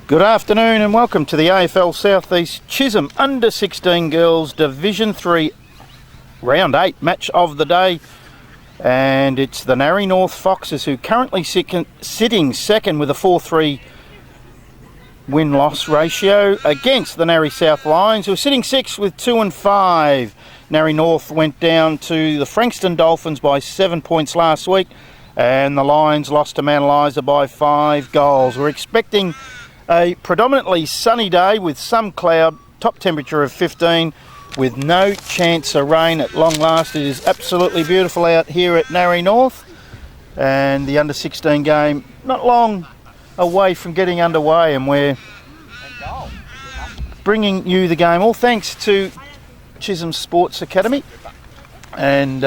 Good afternoon and welcome to the AFL Southeast Chisholm Under 16 Girls Division 3 Round 8 match of the day. And it's the Narre North Foxes who currently sitting second with a 4-3 win-loss ratio against the Narre South Lions who are sitting sixth with 2-5. Narre North went down to the Frankston Dolphins by 7 points last week and the Lions lost to Mount Eliza by 5 goals. We're expecting a predominantly sunny day with some cloud, top temperature of 15 with no chance of rain at long last. It is absolutely beautiful out here at Narre North, and the under 16 game not long away from getting underway, and we're bringing you the game all thanks to Chisholm Sports Academy, and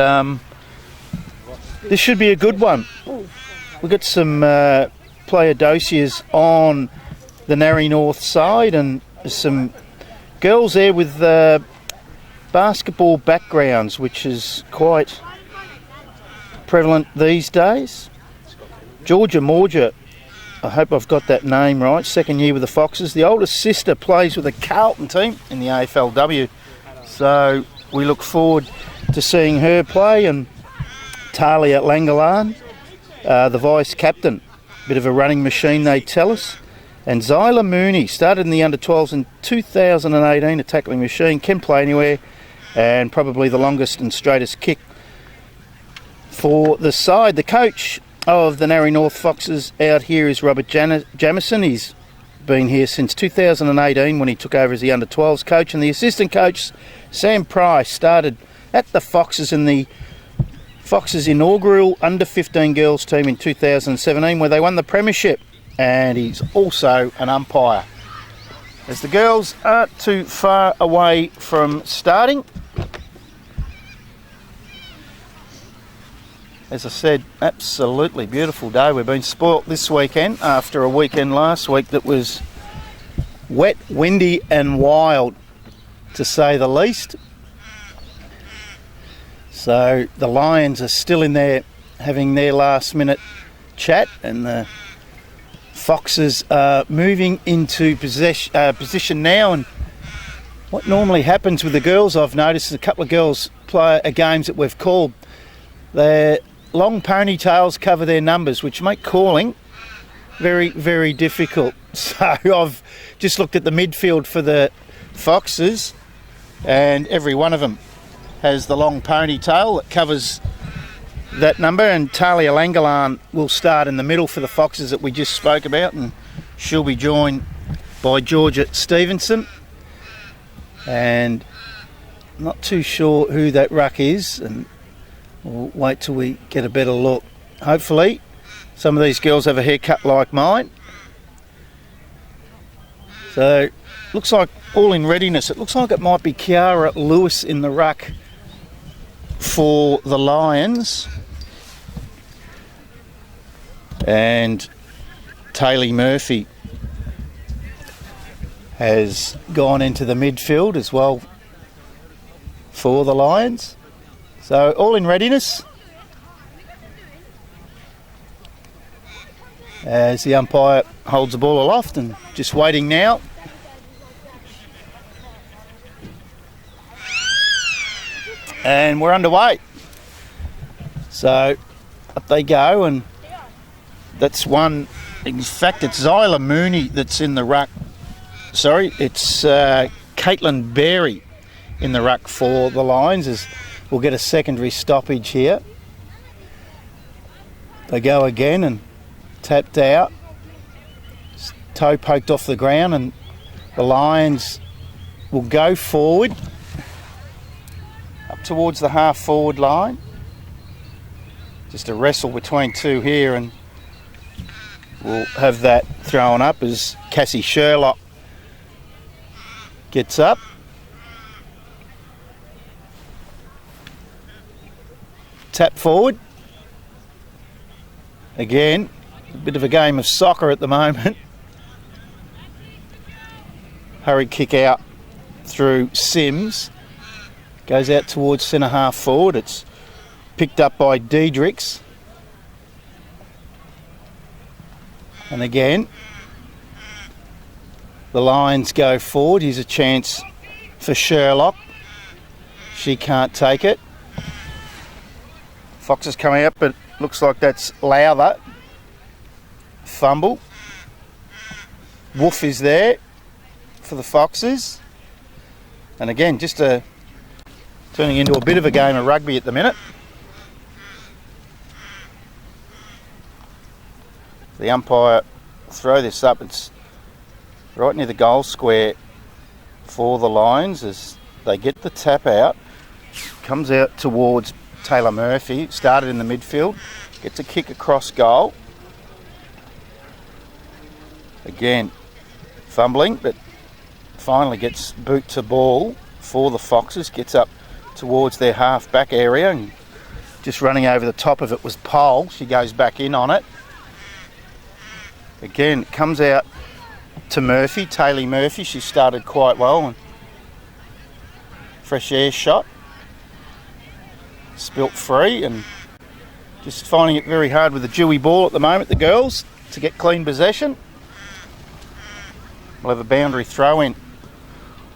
this should be a good one. We've got some player dossiers on the Narre North side, and there's some girls there with basketball backgrounds, which is quite prevalent these days. Georgia Morgia, I hope I've got that name right, second year with the Foxes. The oldest sister plays with the Carlton team in the AFLW, so we look forward to seeing her play. And Talia Langalan, the vice captain, bit of a running machine they tell us. And Zyla Mooney started in the under-12s in 2018, a tackling machine, can play anywhere, and probably the longest and straightest kick for the side. The coach of the Narre North Foxes out here is Robert Jamison. He's been here since 2018 when he took over as the under-12s coach, and the assistant coach, Sam Price, started at the Foxes in the Foxes' inaugural under-15 girls team in 2017 where they won the premiership. And he's also an umpire. As the girls aren't too far away from starting. As I said, absolutely beautiful day. We've been spoilt this weekend after a weekend last week that was wet, windy and wild, to say the least. So the Lions are still in there having their last minute chat, and the Foxes are moving into position now. And what normally happens with the girls, I've noticed a couple of girls play games that we've called, their long ponytails cover their numbers, which make calling very, very difficult. So I've just looked at the midfield for the Foxes, and every one of them has the long ponytail that covers that number, and Talia Langalan will start in the middle for the Foxes that we just spoke about, and she'll be joined by Georgia Stevenson, and I'm not too sure who that ruck is, and we'll wait till we get a better look. Hopefully some of these girls have a haircut like mine. So looks like all in readiness. It looks like it might be Kiara Lewis in the ruck for the Lions, and Taylor Murphy has gone into the midfield as well for the Lions. So all in readiness as the umpire holds the ball aloft and just waiting now. And we're underway. So up they go, and that's one. In fact, it's Zyla Mooney that's in the ruck. Sorry, it's Caitlin Berry in the ruck for the Lions, as we'll get a secondary stoppage here. They go again and tapped out. Toe poked off the ground, and the Lions will go forward up towards the half forward line. Just a wrestle between two here, and we'll have that thrown up as Cassie Sherlock gets up. Tap forward. Again, a bit of a game of soccer at the moment. Hurry kick out through Sims. Goes out towards centre half forward. It's picked up by Diedrichs. And again, the Lions go forward. Here's a chance for Sherlock. She can't take it. Foxes come out, but looks like that's Lowther. Fumble. Wolf is there for the Foxes. And again, just turning into a bit of a game of rugby at the minute. The umpire will throw this up. It's right near the goal square for the Lions as they get the tap out. Comes out towards Taylor Murphy. Started in the midfield. Gets a kick across goal. Again, fumbling, but finally gets boot to ball for the Foxes. Gets up towards their half-back area and just running over the top of it was Pole. She goes back in on it. Again, it comes out to Murphy, Taylor Murphy. She started quite well. And fresh air shot. Spilt free and just finding it very hard with the dewy ball at the moment, the girls, to get clean possession. We'll have a boundary throw in,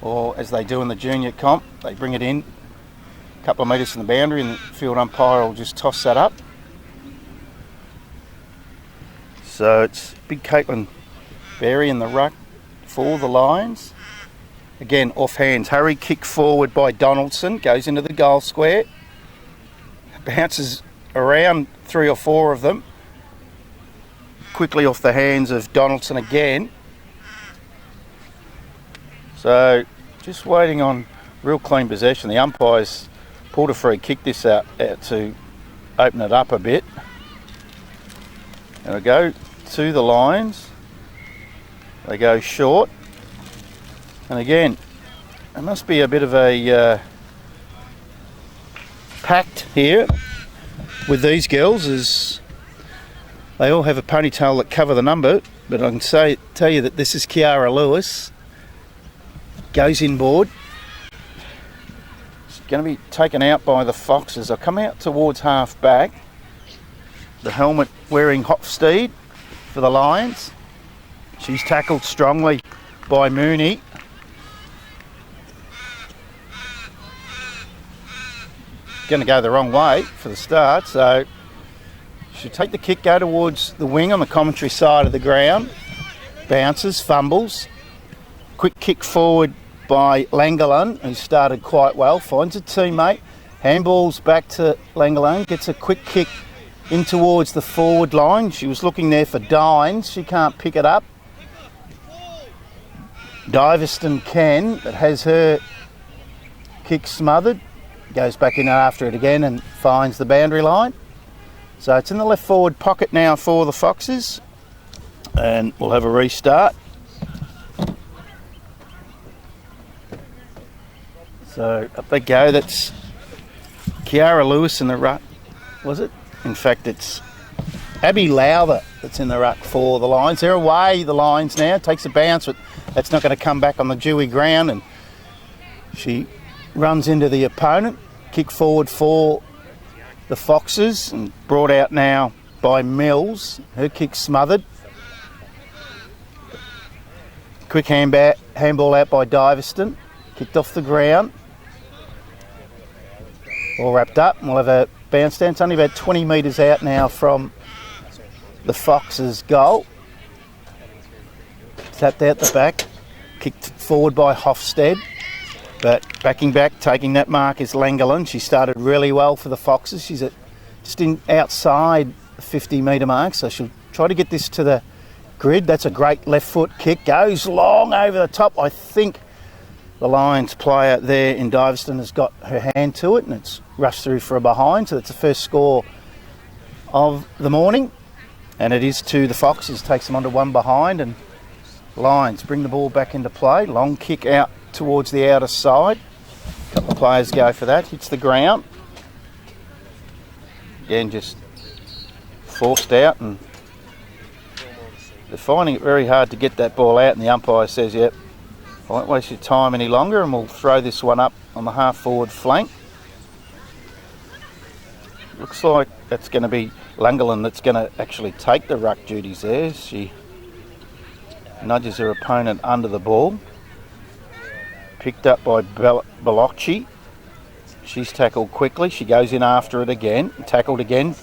or as they do in the junior comp, they bring it in a couple of metres from the boundary and the field umpire will just toss that up. So it's big Caitlin Berry in the ruck for the Lions. Again, off hands. Hurry kick forward by Donaldson. Goes into the goal square. Bounces around 3 or 4 of them. Quickly off the hands of Donaldson again. So just waiting on real clean possession. The umpires pulled a free kick this out to open it up a bit. There we go to the Lions. They go short. And again, it must be a bit of a pact here with these girls, as they all have a ponytail that cover the number, but I can tell you that this is Kiara Lewis. Goes inboard. It's going to be taken out by the Foxes. They'll come out towards half back. The helmet wearing Hofstede for the Lions. She's tackled strongly by Mooney. Going to go the wrong way for the start, so she'll take the kick, go towards the wing on the commentary side of the ground. Bounces, fumbles. Quick kick forward by Langeland, who started quite well. Finds a teammate. Handballs back to Langeland. Gets a quick kick in towards the forward line. She was looking there for Dines. She can't pick it up. Diveston can, but has her kick smothered. Goes back in after it again and finds the boundary line. So it's in the left forward pocket now for the Foxes. And we'll have a restart. So up they go. That's Kiara Lewis in the ruck, was it? In fact, it's Abby Lowther that's in the ruck for the Lions. They're away, the Lions now. Takes a bounce, but that's not going to come back on the dewy ground. And she runs into the opponent. Kick forward for the Foxes and brought out now by Mills. Her kick smothered. Quick handball out by Diveston. Kicked off the ground. All wrapped up, and we'll have a bounce down. It's only about 20 metres out now from the Foxes' goal. Tapped out the back. Kicked forward by Hofstede. But backing back, taking that mark is Langeland. She started really well for the Foxes. She's just outside the 50-metre mark, so she'll try to get this to the grid. That's a great left foot kick. Goes long over the top. I think the Lions player there in Diveston has got her hand to it, and it's rushed through for a behind. So that's the first score of the morning. And it is to the Foxes. Takes them onto one behind, and Lions bring the ball back into play. Long kick out towards the outer side. A couple of players go for that. Hits the ground. Again, just forced out, and they're finding it very hard to get that ball out, and the umpire says, yep, I won't waste your time any longer, and we'll throw this one up on the half-forward flank. Looks like that's going to be Langeland that's going to actually take the ruck duties there. She nudges her opponent under the ball. Picked up by Balocci. She's tackled quickly. She goes in after it again. Tackled again.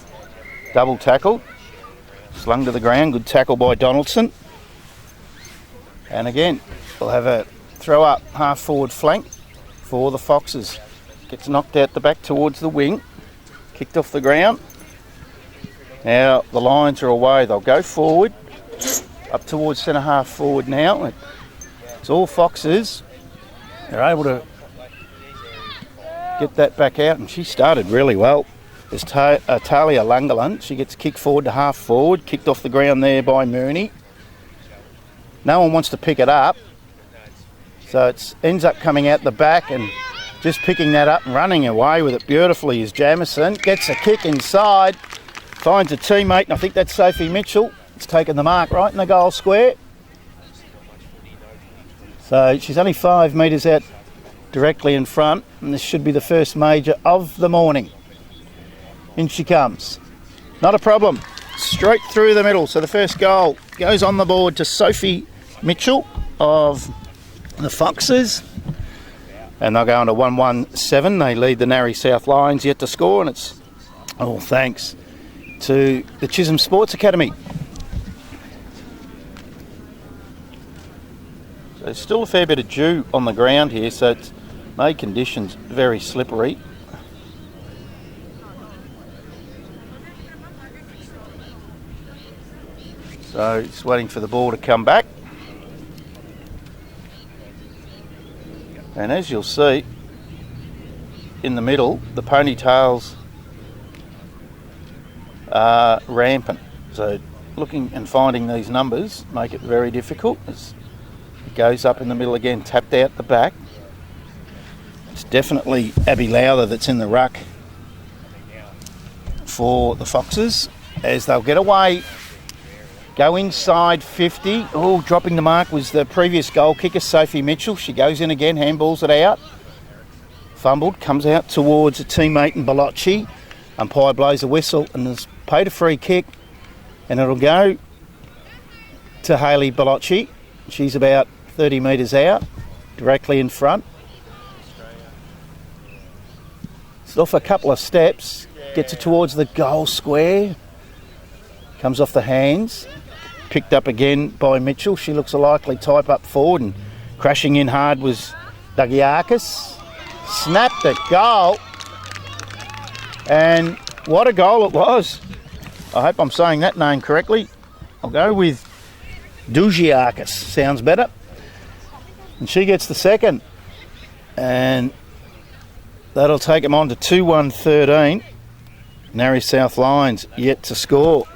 Double tackled. Slung to the ground. Good tackle by Donaldson. And again, we'll have a throw up half forward flank for the Foxes. Gets knocked out the back towards the wing. Kicked off the ground. Now the Lions are away. They'll go forward. Up towards centre half forward now. It's all Foxes. They're able to get that back out, and she started really well. There's Talia Langalan. She gets kicked forward to half forward. Kicked off the ground there by Mooney. No one wants to pick it up. So it ends up coming out the back, and just picking that up and running away with it beautifully is Jamieson. Gets a kick inside. Finds a teammate, and I think that's Sophie Mitchell. It's taken the mark right in the goal square. So she's only 5 metres out directly in front, and this should be the first major of the morning. In she comes. Not a problem. Straight through the middle. So the first goal goes on the board to Sophie Mitchell of the Foxes. And they'll go on to 1-1-7. They lead the Narre South Lions yet to score, and it's all thanks to the Chisholm Sports Academy. So there's still a fair bit of dew on the ground here, so it's made conditions very slippery. So just waiting for the ball to come back. And as you'll see, in the middle, the ponytails are rampant. So looking and finding these numbers make it very difficult. As it goes up in the middle again, tapped out the back. It's definitely Abby Lowther that's in the ruck for the Foxes, as they'll get away. Go inside 50. Oh, dropping the mark was the previous goal kicker, Sophie Mitchell. She goes in again, handballs it out. Fumbled, comes out towards a teammate in Balocci. Umpire blows a whistle and has paid a free kick. And it'll go to Hayley Balocci. She's about 30 metres out, directly in front. It's off a couple of steps, gets it towards the goal square. Comes off the hands. Picked up again by Mitchell. She looks a likely type up forward, and crashing in hard was Dagiakis. Snapped the goal. And what a goal it was. I hope I'm saying that name correctly. I'll go with Dugiakis. Sounds better. And she gets the second. And that'll take them on to 2-1-13. Narre South Lions yet to score.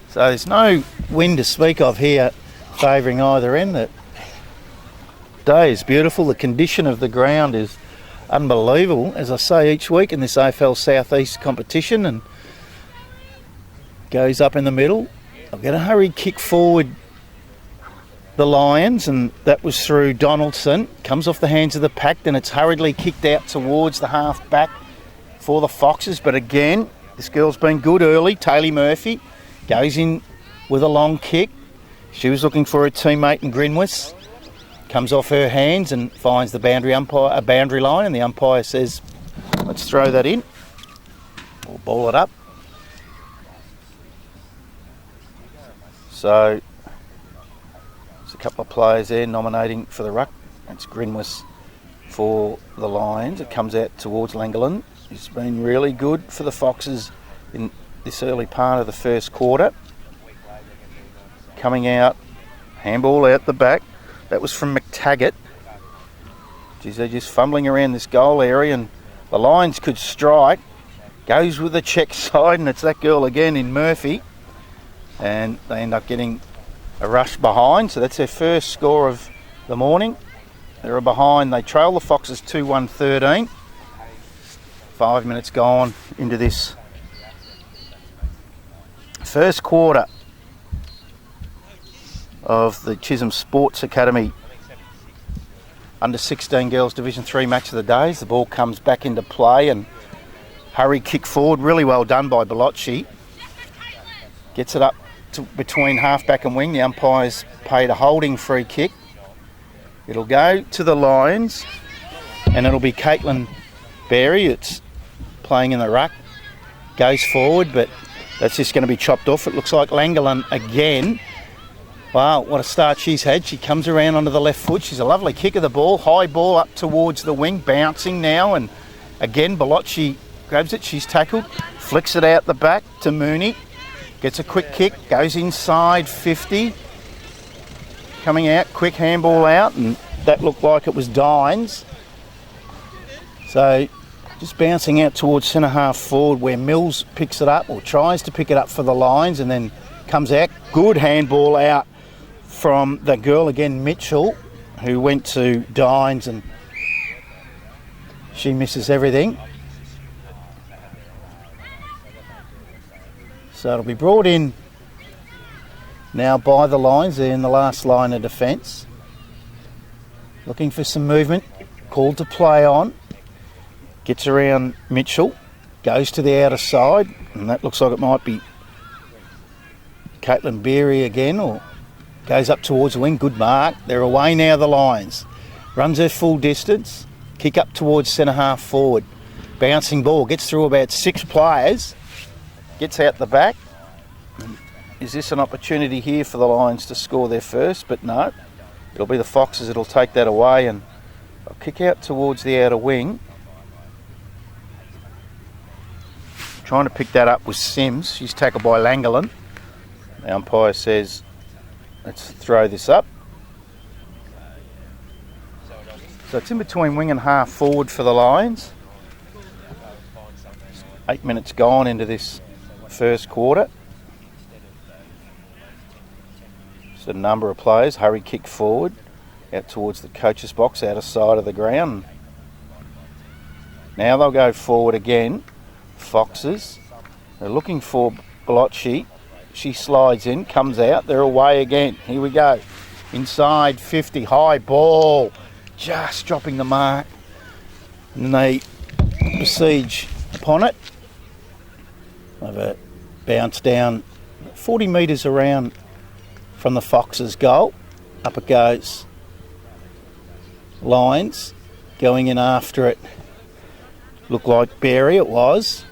So there's no wind to speak of here favouring either end. The day is beautiful. The condition of the ground is unbelievable, as I say each week in this AFL South East competition, and goes up in the middle. I'll get a hurried kick forward the Lions, and that was through Donaldson. Comes off the hands of the pack, then it's hurriedly kicked out towards the half back for the Foxes. But again, this girl's been good early. Taylor Murphy goes in with a long kick. She was looking for her teammate in Grinwis. Comes off her hands and finds the boundary line, and the umpire says, let's throw that in. Or ball it up. So there's a couple of players there nominating for the ruck. It's Grinwis for the Lions. It comes out towards Langalan. He's been really good for the Foxes in this early part of the first quarter. Coming out, handball out the back. That was from McTaggart. Geez, they're just fumbling around this goal area, and the Lions could strike. Goes with the check side, and it's that girl again in Murphy. And they end up getting a rush behind, so that's their first score of the morning. They're behind. They trail the Foxes 2-1-13. 5 minutes gone into this first quarter of the Chisholm Sports Academy Under 16 Girls Division 3 match of the day. The ball comes back into play, and Hurry kick forward, really well done by Bellocci. Gets it up to between half-back and wing. The umpire's paid a holding free kick. It'll go to the Lions, and it'll be Caitlin Berry. It's playing in the ruck. Goes forward, but that's just going to be chopped off. It looks like Langolin again. Wow, what a start she's had. She comes around onto the left foot. She's a lovely kick of the ball. High ball up towards the wing, bouncing now. And again, Bellocci grabs it. She's tackled. Flicks it out the back to Mooney. Gets a quick kick. Goes inside 50. Coming out, quick handball out. And that looked like it was Dines. So just bouncing out towards centre half forward where Mills picks it up or tries to pick it up for the Lions and then comes out. Good handball out from the girl again, Mitchell, who went to Dines, and she misses everything. So it'll be brought in now by the Lions. They're in the last line of defence. Looking for some movement. Called to play on. Gets around Mitchell. Goes to the outer side. And that looks like it might be Caitlin Berry again, or goes up towards the wing. Good mark. They're away now, the Lions. Runs her full distance. Kick up towards centre half forward. Bouncing ball. Gets through about 6 players. Gets out the back. Is this an opportunity here for the Lions to score their first? But no. It'll be the Foxes that'll take that away, and they'll kick out towards the outer wing. Trying to pick that up was Sims. She's tackled by Langolin. The umpire says, let's throw this up. So it's in between wing and half forward for the Lions. 8 minutes gone into this first quarter. So a number of players. Hurry kick forward out towards the coach's box, out of sight of the ground. Now they'll go forward again. Foxes. They're looking for Bellocci. She slides in, comes out. They're away again. Here we go. Inside 50. High ball. Just dropping the mark. And they besiege upon it. Have a bounce down 40 metres around from the Foxes' goal. Up it goes. Lions going in after it. Looked like Berry, it was.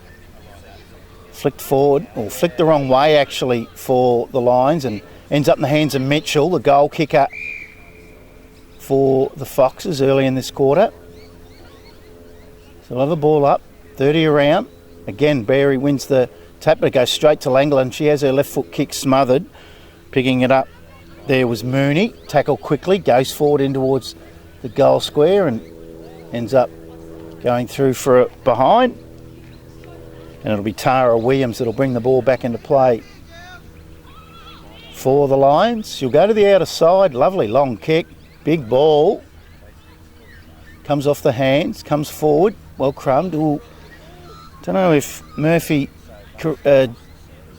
Flicked forward, or flicked the wrong way actually for the Lions, and ends up in the hands of Mitchell, the goal kicker for the Foxes early in this quarter. So they'll have the ball up, 30 around. Again, Berry wins the tap, but it goes straight to Langolin. She has her left foot kick smothered. Picking it up there was Mooney. Tackle quickly, goes forward in towards the goal square and ends up going through for it behind. And it'll be Tara Williams that'll bring the ball back into play for the Lions. She'll go to the outer side. Lovely long kick. Big ball. Comes off the hands. Comes forward. Well crumbed. Don't know if Murphy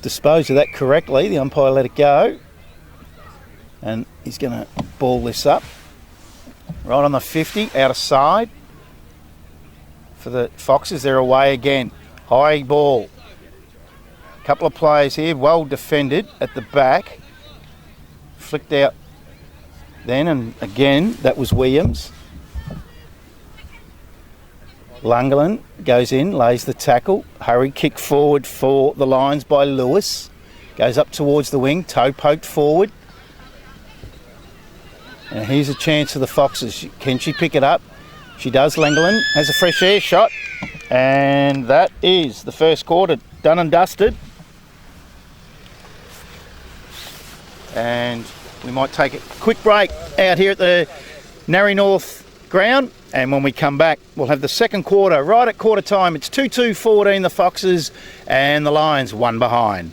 disposed of that correctly. The umpire let it go. And he's going to ball this up. Right on the 50. Outer side. For the Foxes, they're away again. High ball. A couple of players here, well defended at the back. Flicked out then, and again, that was Williams. Langolin goes in, lays the tackle. Hurry kick forward for the Lions by Lewis. Goes up towards the wing, toe poked forward. And here's a chance for the Foxes. Can she pick it up? She does. Langolin has a fresh air shot. And that is the first quarter done and dusted. And we might take a quick break out here at the Narre North ground. And when we come back, we'll have the second quarter right at quarter time. It's 2-2-14, the Foxes, and the Lions one behind.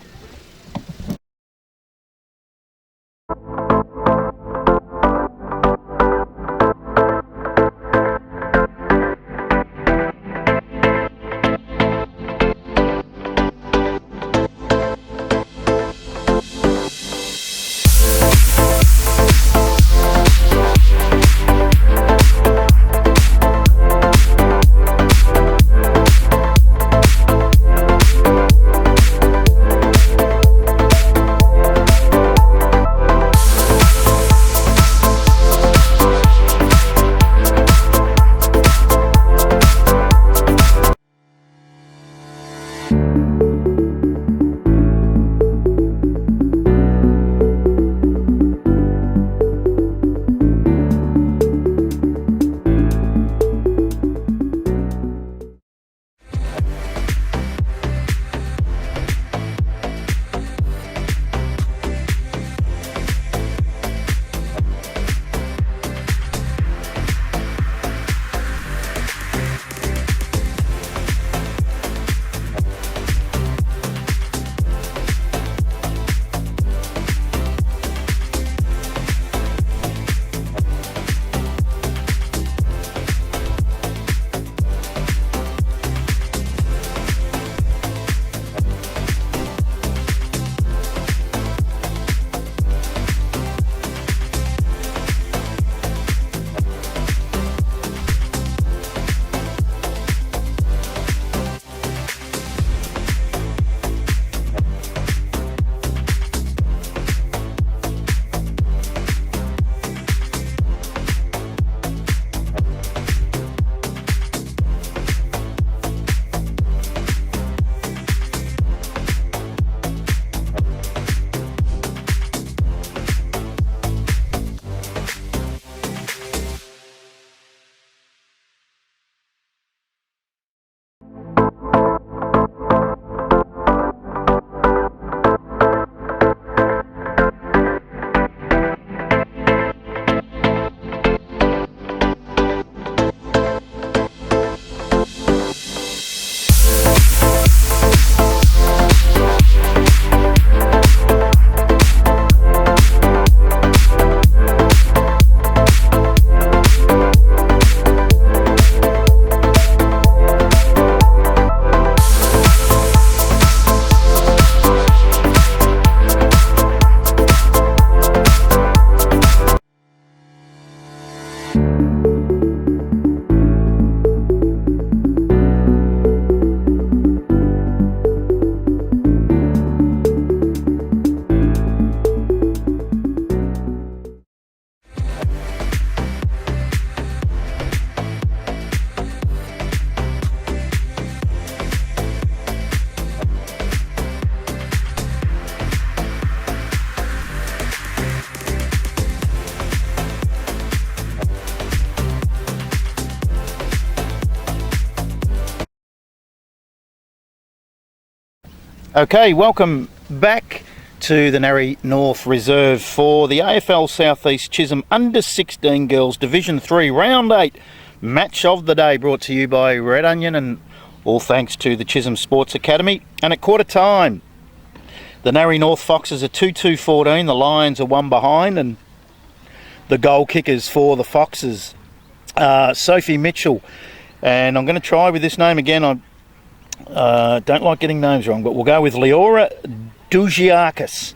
Okay, welcome back to the Narre North Reserve for the AFL South East Chisholm Under-16 Girls Division 3 Round 8 Match of the Day, brought to you by Red Onion, and all thanks to the Chisholm Sports Academy. And at quarter time, the Narre North Foxes are 2-2-14, the Lions are 1 behind, and the goal kickers for the Foxes, Sophie Mitchell, and I'm going to try with this name again. I don't like getting names wrong, but we'll go with Leora Dugiakis.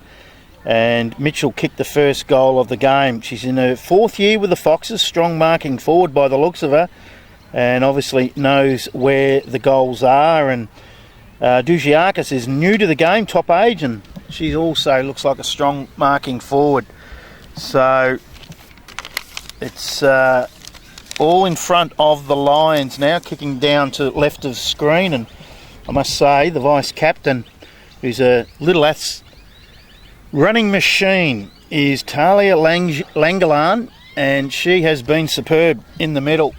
And Mitchell kicked the first goal of the game. She's in her 4th year with the Foxes, strong marking forward by the looks of her, and obviously knows where the goals are. And Dugiakis is new to the game, top age, and she also looks like a strong marking forward. So it's all in front of the Lions now, kicking down to left of screen. And I must say, the vice-captain, who's a little running machine, is Talia Langelan, and she has been superb in the middle.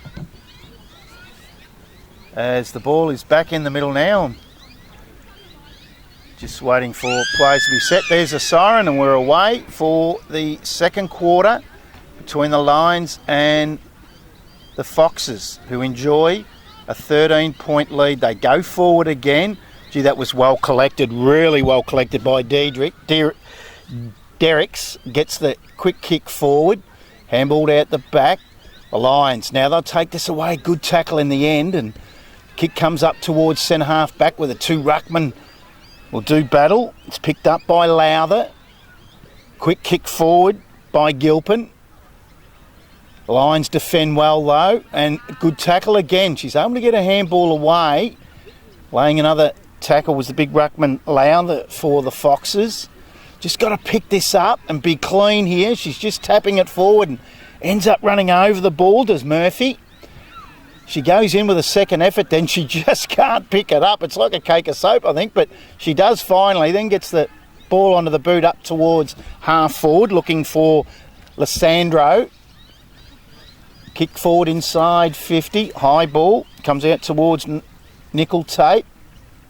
As the ball is back in the middle now, just waiting for players to be set. There's a siren, and we're away for the second quarter between the Lions and the Foxes, who enjoy a 13-point lead. They go forward again. Gee, that was well collected, really well collected by Derricks. Gets the quick kick forward, handballed out the back. The Lions, now they'll take this away. Good tackle in the end, and kick comes up towards centre half back where the 2 ruckmen will do battle. It's picked up by Lowther. Quick kick forward by Gilpin. The Lions defend well though, and good tackle again. She's able to get a handball away. Laying another tackle was the big ruckman Lowther for the Foxes. Just got to pick this up and be clean here. She's just tapping it forward and ends up running over the ball, does Murphy. She goes in with a second effort, then she just can't pick it up. It's like a cake of soap, I think, but she does finally, then gets the ball onto the boot up towards half forward, looking for Lissandro. Kick forward inside 50, high ball, comes out towards Nickel Tate.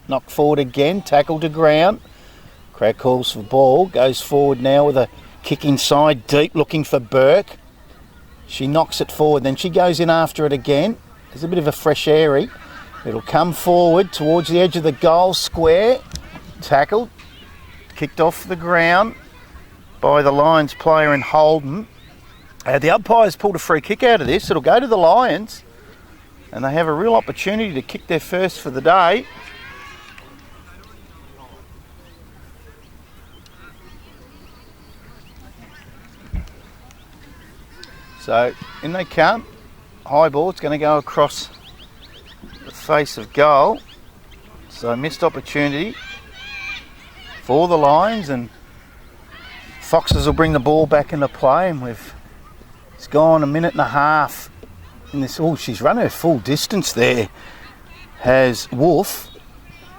Knocked forward again, tackle to ground. Crowd calls for ball, goes forward now with a kick inside deep, looking for Burke. She knocks it forward, then she goes in after it again. There's a bit of a fresh airy. It'll come forward towards the edge of the goal square. Tackled, kicked off the ground by the Lions player in Holden. The umpires pulled a free kick out of this. It'll go to the Lions, and they have a real opportunity to kick their first for the day. So in they come. High ball, it's going to go across the face of goal. So missed opportunity for the Lions, and Foxes will bring the ball back into play, and it's gone 1.5 minutes in this. Oh, she's run her full distance there. Has Wolf.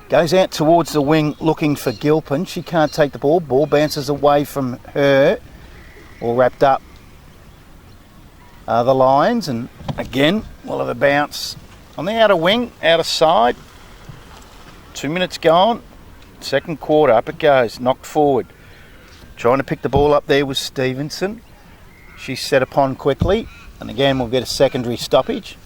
Goes out towards the wing looking for Gilpin. She can't take the ball. Ball bounces away from her. All wrapped up. The Lions, and again we'll have a bounce on the outer wing, outer side. 2 minutes gone. Second quarter, up it goes. Knocked forward. Trying to pick the ball up there was Stevenson. She's set upon quickly, and again we'll get a secondary stoppage.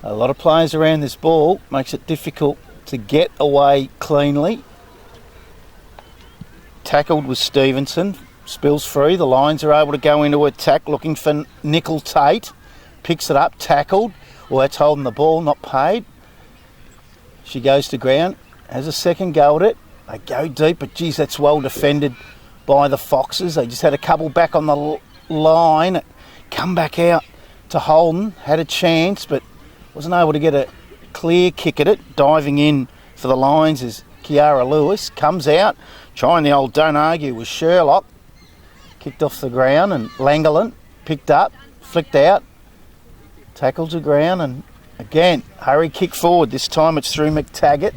A lot of players around this ball, makes it difficult to get away cleanly. Tackled was Stevenson. Spills free. The Lions are able to go into attack looking for Nickel Tate. Picks it up, tackled. Well, that's holding the ball, not paid. She goes to ground, has a second go at it. They go deep, but geez, that's well defended by the Foxes. They just had a couple back on the line. Come back out to Holden. Had a chance, but wasn't able to get a clear kick at it. Diving in for the Lions is Kiara Lewis. Comes out, trying the old don't argue with Sherlock. Kicked off the ground, and Langeland picked up, flicked out, tackled to ground, and again, hurry kick forward. This time it's through McTaggart.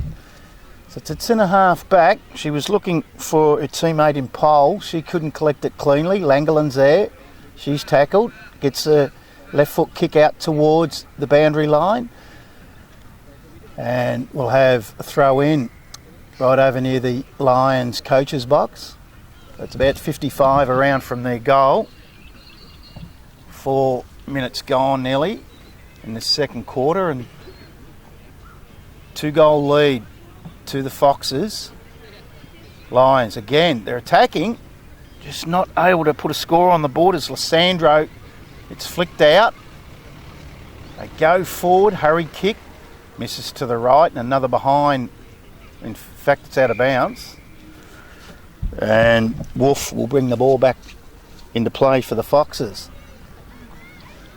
So it's a centre half back. She was looking for her teammate in pole. She couldn't collect it cleanly. Langeland's there. She's tackled, gets a left foot kick out towards the boundary line. And we'll have a throw in right over near the Lions coach's box. It's about 55 around from their goal. 4 minutes gone nearly in the second quarter, and 2-goal lead to the Foxes. Lions, again, they're attacking, just not able to put a score on the board as Lysandro, it's flicked out. They go forward, hurry kick, misses to the right, and another behind. In fact, it's out of bounds. And Wolf will bring the ball back into play for the Foxes.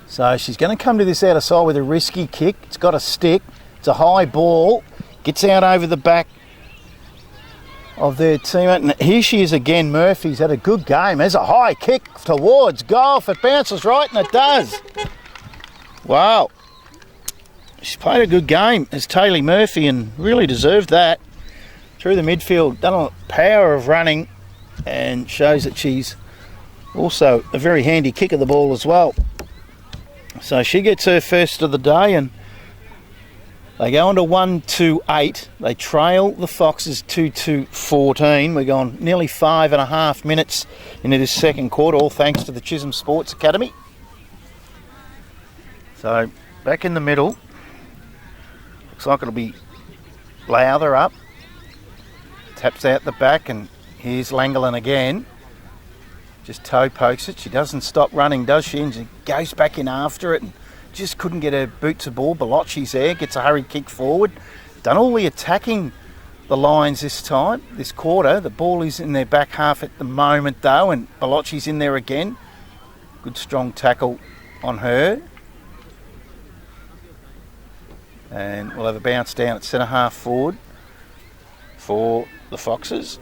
So she's going to come to this outer side with a risky kick. It's got a stick. It's a high ball. Gets out over the back of their teammate. And here she is again. Murphy's had a good game. There's a high kick towards goal. If it bounces right, and it does. Wow. She's played a good game as Taylor Murphy and really deserved that. Through the midfield, done a power of running and shows that she's also a very handy kick of the ball as well. So she gets her first of the day, and they go on to 1-2-8. They trail the Foxes 2-14. We're gone nearly 5.5 minutes into this second quarter, all thanks to the Chisholm Sports Academy. So back in the middle, looks like it'll be Lowther up. Taps out the back, and here's Langland again. Just toe pokes it. She doesn't stop running, does she? And she goes back in after it and just couldn't get her boot to ball. Balocci's there, gets a hurried kick forward. Done all the attacking, the Lions this time, this quarter. The ball is in their back half at the moment though, and Balocci's in there again. Good strong tackle on her. And we'll have a bounce down at centre half forward for the Foxes.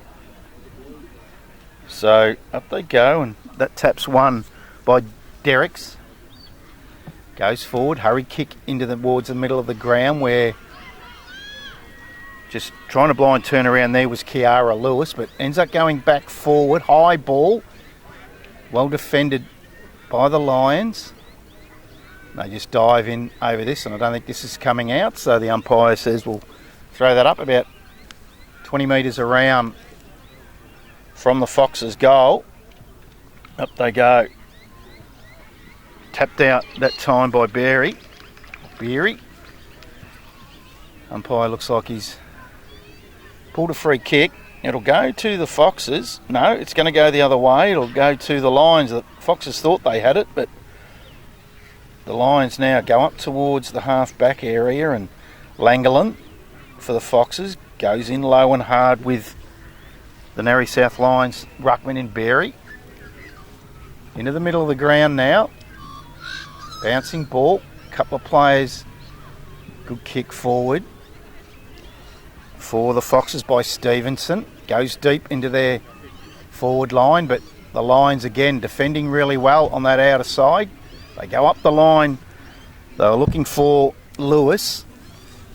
So up they go, and that taps one by Derricks. Goes forward, hurry kick into towards the middle of the ground, where just trying to blind turn around there was Kiara Lewis, but ends up going back forward. High ball, well defended by the Lions. They just dive in over this, and I don't think this is coming out, so the umpire says we'll throw that up about 20 metres around from the Foxes' goal. Up they go. Tapped out that time by Beery. Umpire looks like he's pulled a free kick. It'll go to the Foxes. No, it's going to go the other way. It'll go to the Lions. The Foxes thought they had it, but the Lions now go up towards the half-back area, and Langland for the Foxes goes in low and hard with the Narre South Lions ruckman in Berry. Into the middle of the ground now. Bouncing ball. Couple of players. Good kick forward for the Foxes by Stevenson. Goes deep into their forward line, but the Lions again defending really well on that outer side. They go up the line. They were looking for Lewis.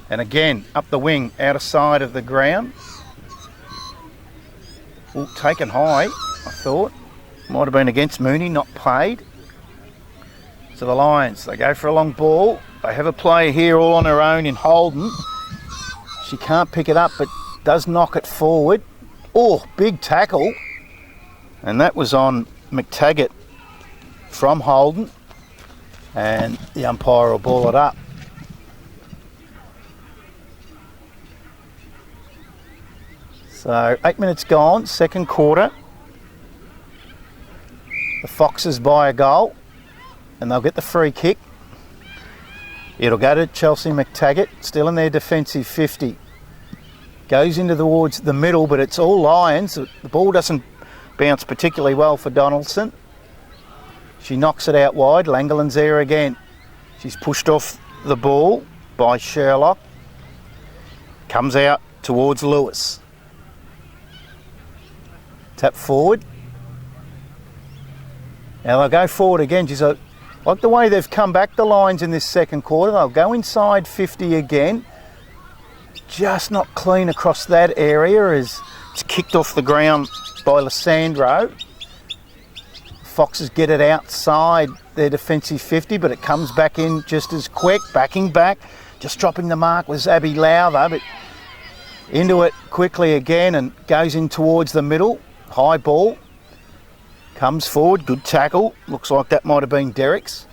And again, up the wing, outer side of the ground. Well, taken high, I thought. Might have been against Mooney, not played. So the Lions, they go for a long ball. They have a player here all on her own in Holden. She can't pick it up, but does knock it forward. Oh, big tackle. And that was on McTaggart from Holden. And the umpire will ball it up. So 8 minutes gone, second quarter. The Foxes buy a goal, and they'll get the free kick. It'll go to Chelsea McTaggart, still in their defensive 50. Goes into towards the middle, but it's all Lions. The ball doesn't bounce particularly well for Donaldson. She knocks it out wide. Langland's there again. She's pushed off the ball by Sherlock. Comes out towards Lewis. Tap forward. Now they'll go forward again. Just like the way they've come back the Lions in this second quarter. They'll go inside 50 again. Just not clean across that area as it's kicked off the ground by Lysandro. Foxes get it outside their defensive 50, but it comes back in just as quick. Backing back Just dropping the mark was Abby Lowther, but into it quickly again and goes in towards the middle. High ball. Comes forward, good tackle. Looks like that might have been Derek's.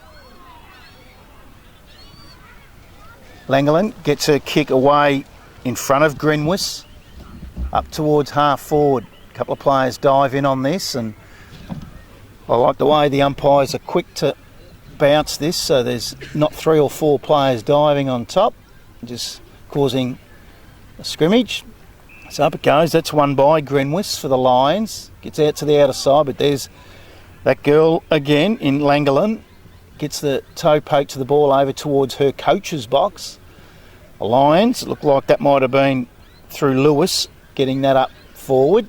Langland gets her kick away in front of Grenwis. Up towards half forward. A couple of players dive in on this, and I like the way the umpires are quick to bounce this, so there's not 3 or 4 players diving on top, just causing a scrimmage. So up it goes. That's won by Grenwis for the Lions. Gets out to the outer side, but there's that girl again in Langerland. Gets the toe poke to the ball over towards her coach's box. The Lions, it looked like that might have been through Lewis, getting that up forward.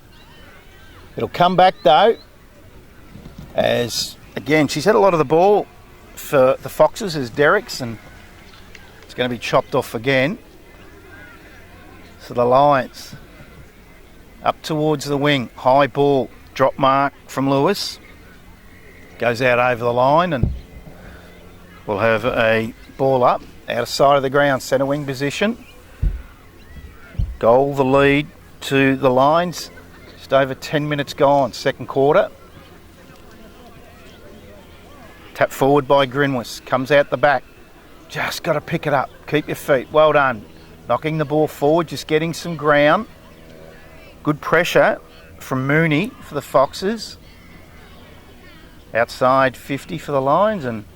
It'll come back though, as again she's had a lot of the ball for the Foxes as Derek's, and it's going to be chopped off again. So the Lions up towards the wing, high ball, drop mark from Lewis, goes out over the line, and we'll have a ball up outer side of the ground, centre wing position. Goal the lead to the Lions. Just over 10 minutes gone, second quarter. Tap forward by Grenwis, comes out the back. Just got to pick it up, keep your feet, well done. Knocking the ball forward, just getting some ground. Good pressure from Mooney for the Foxes. Outside 50 for the Lions, and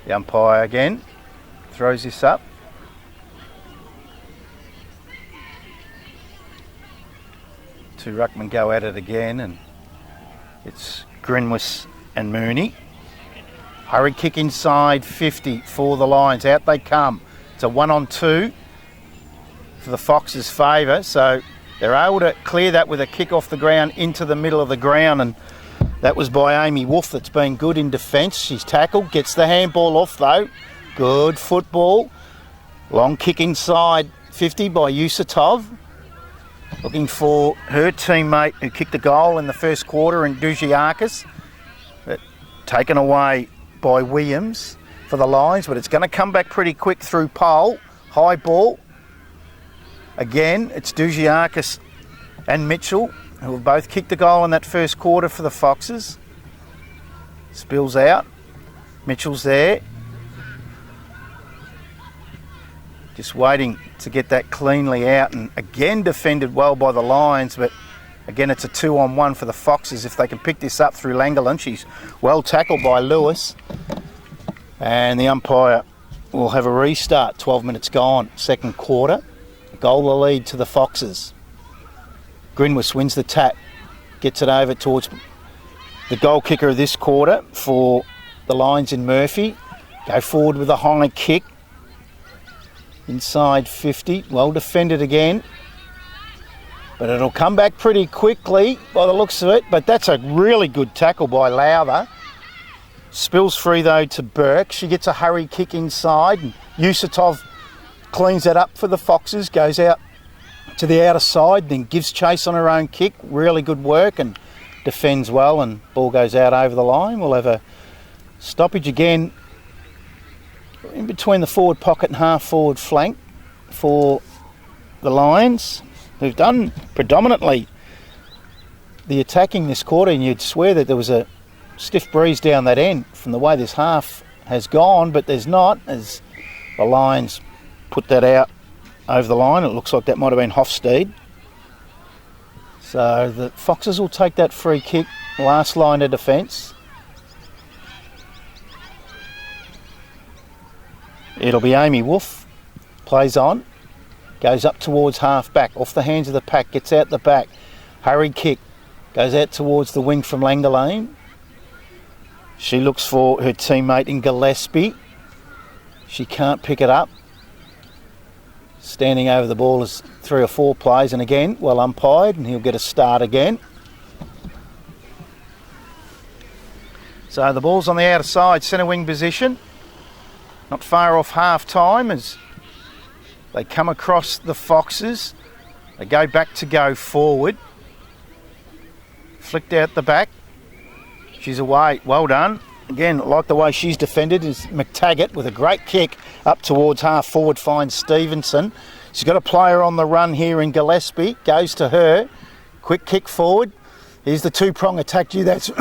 the umpire again throws this up. Two ruckmen go at it again, and it's Grenwis and Mooney. Hurry kick inside 50 for the Lions. Out they come. It's a 1-on-2 for the Foxes' favour, so they're able to clear that with a kick off the ground into the middle of the ground, and that was by Amy Wolf. That's been good in defence. She's tackled, gets the handball off though. Good football. Long kick inside 50 by Yusatov. Looking for her teammate who kicked the goal in the first quarter in Dujiakis. Taken away by Williams for the Lions, but it's going to come back pretty quick through Pole. High ball. Again, it's Dujiakis and Mitchell, who have both kicked the goal in that first quarter for the Foxes. Spills out. Mitchell's there. Just waiting to get that cleanly out, and again defended well by the Lions, but again it's a 2-on-1 for the Foxes if they can pick this up through Langerland. She's well tackled by Lewis, and the umpire will have a restart. 12 minutes gone, second quarter. Goal the lead to the Foxes. Grenwis wins the tap, gets it over towards the goal kicker of this quarter for the Lions in Murphy. Go forward with a high kick. Inside 50, well defended again. But it'll come back pretty quickly by the looks of it. But that's a really good tackle by Lowther. Spills free though to Burke. She gets a hurry kick inside, and Yusatov cleans that up for the Foxes, goes out to the outer side, then gives chase on her own kick. Really good work, and defends well, and ball goes out over the line. We'll have a stoppage again in between the forward pocket and half forward flank for the Lions, who've done predominantly the attacking this quarter, and you'd swear that there was a stiff breeze down that end from the way this half has gone, but there's not, as the Lions put that out over the line. It looks like that might have been Hofstede. So the Foxes will take that free kick, last line of defence. It'll be Amy Wolf, plays on, goes up towards half back, off the hands of the pack, gets out the back, hurry kick, goes out towards the wing from Langerlane. She looks for her teammate in Gillespie. She can't pick it up. Standing over the ball is 3 or 4 plays, and again, well umpired, and he'll get a start again. So the ball's on the outer side, centre wing position. Not far off half time as they come across the Foxes. They go back to go forward. Flicked out the back. She's away. Well done. Again, like the way she's defended, is McTaggart with a great kick up towards half forward, finds Stevenson. She's got a player on the run here in Gillespie, goes to her, quick kick forward. Here's the two-prong attack. Gee, that's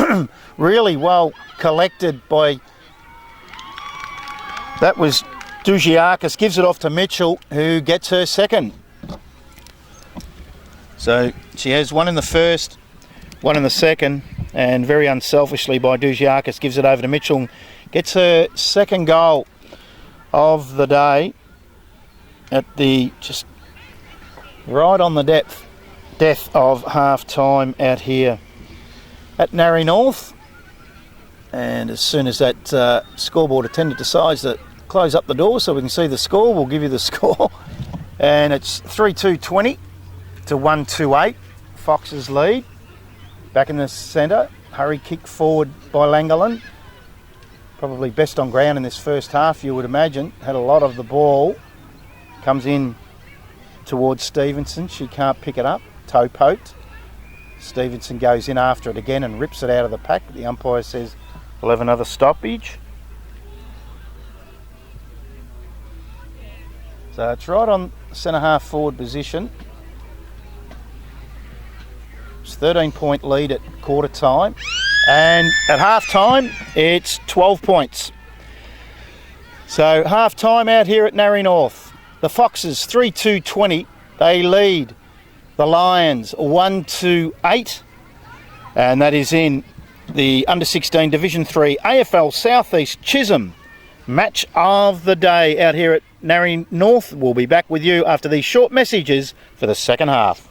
really well collected by, that was Dugiakis, gives it off to Mitchell, who gets her second. So she has one in the first, one in the second, and very unselfishly by Dugiakis gives it over to Mitchell, gets her second goal of the day at the, just right on the death of half time out here at Narre North. And as soon as that scoreboard attendant decides to close up the door so we can see the score, we'll give you the score. And it's 3-2-20 to 1-2-8, Fox's lead. Back in the centre, hurry kick forward by Langolin. Probably best on ground in this first half, you would imagine. Had a lot of the ball. Comes in towards Stevenson. She can't pick it up. Toe poked. Stevenson goes in after it again and rips it out of the pack. The umpire says we'll have another stoppage. So it's right on centre half forward position. 13-point lead at quarter time, and at half time it's 12 points. So half time out here at Narre North. The Foxes 3-2-20, they lead the Lions 1-8, and that is in the under 16 Division 3 AFL Southeast Chisholm match of the day out here at Narre North. We'll be back with you after these short messages for the second half.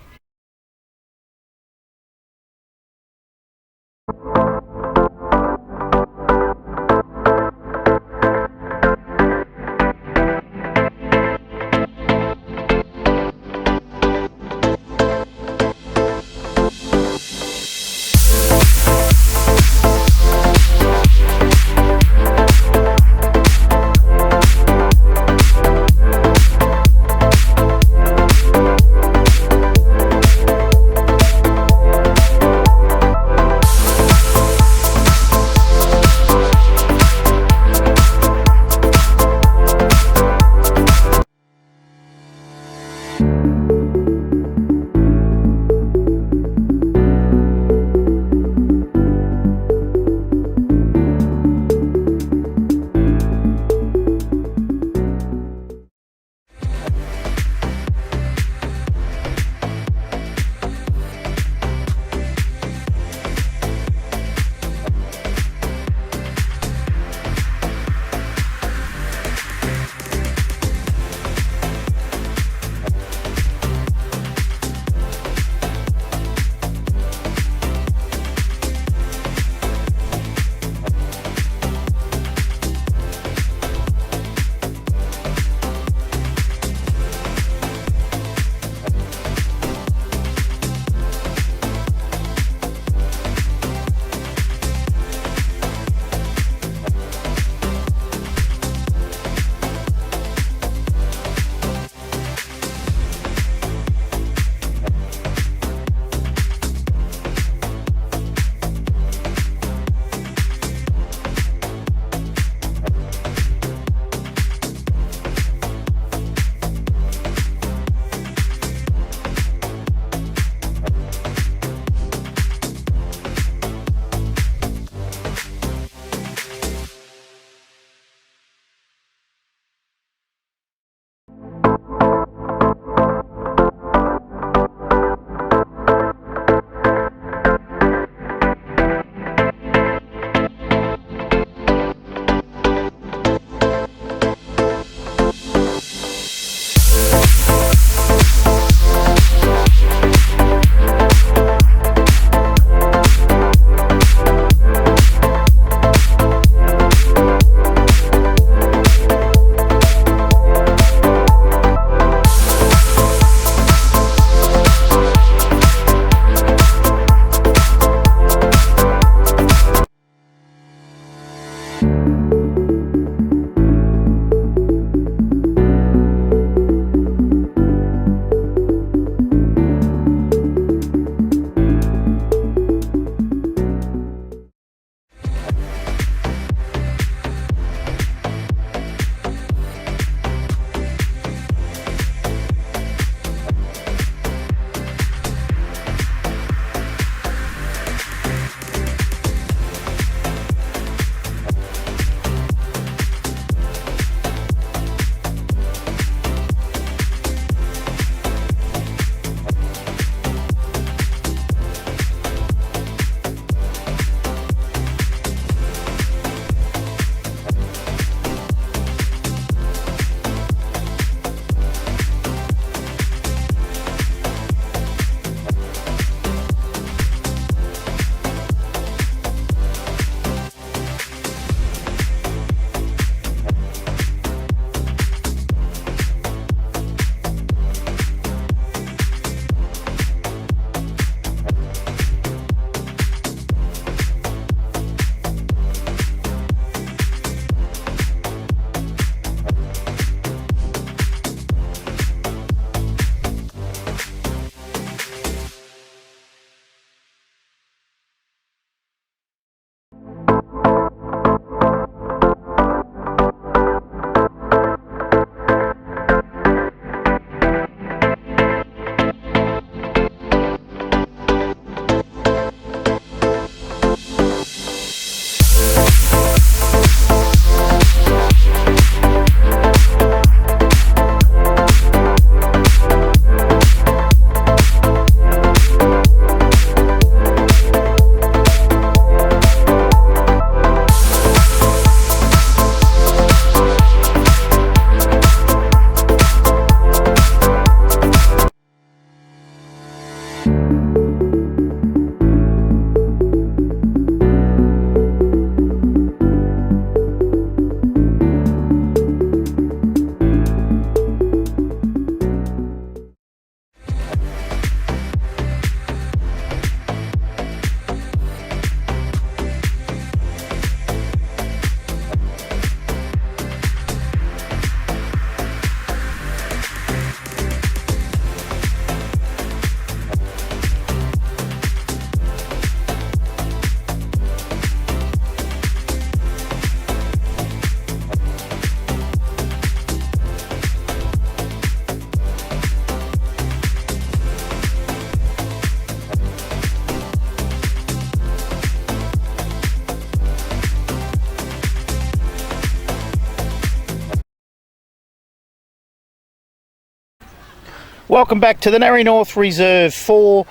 Welcome back to the Narre North Reserve for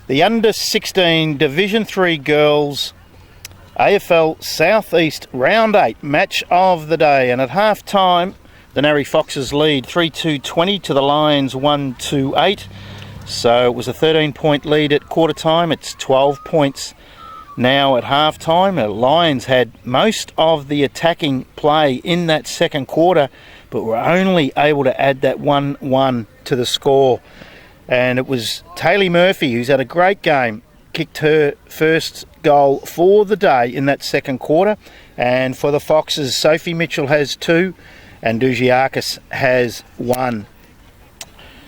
the Under-16 Division 3 Girls AFL South East Round 8 match of the day. And at half-time, the Narre Foxes lead 3-2-20 to the Lions 1-2-8. So it was a 13-point lead at quarter-time. It's 12 points now at half-time. The Lions had most of the attacking play in that second quarter, but were only able to add that 1-1 to the score. And it was Taylor Murphy, who's had a great game, kicked her first goal for the day in that second quarter. And for the Foxes, Sophie Mitchell has 2 and Dugiakis has 1.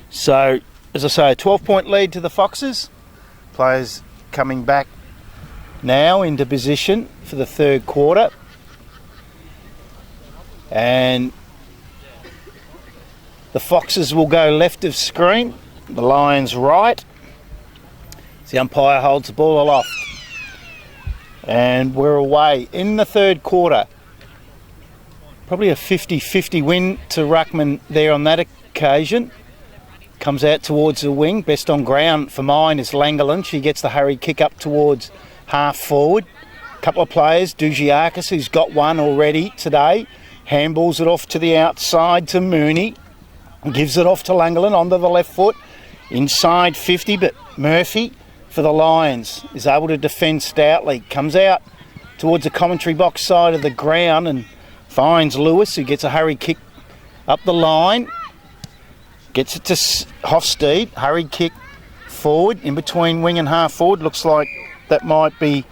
So, as I say, a 12-point lead to the Foxes. Players coming back now into position for the third quarter. And the Foxes will go left of screen, the Lions right. As the umpire holds the ball aloft. And we're away in the third quarter. Probably a 50-50 win to Ruckman there on that occasion. Comes out towards the wing. Best on ground for mine is Langolin. She gets the hurry kick up towards half forward. Couple of players, Dugiakis, who's got one already today. Handballs it off to the outside to Mooney. Gives it off to Langolin onto the left foot. Inside 50, but Murphy for the Lions is able to defend stoutly. Comes out towards the commentary box side of the ground and finds Lewis, who gets a hurry kick up the line. Gets it to Hofstede. Hurry kick forward in between wing and half forward. Looks like that might be...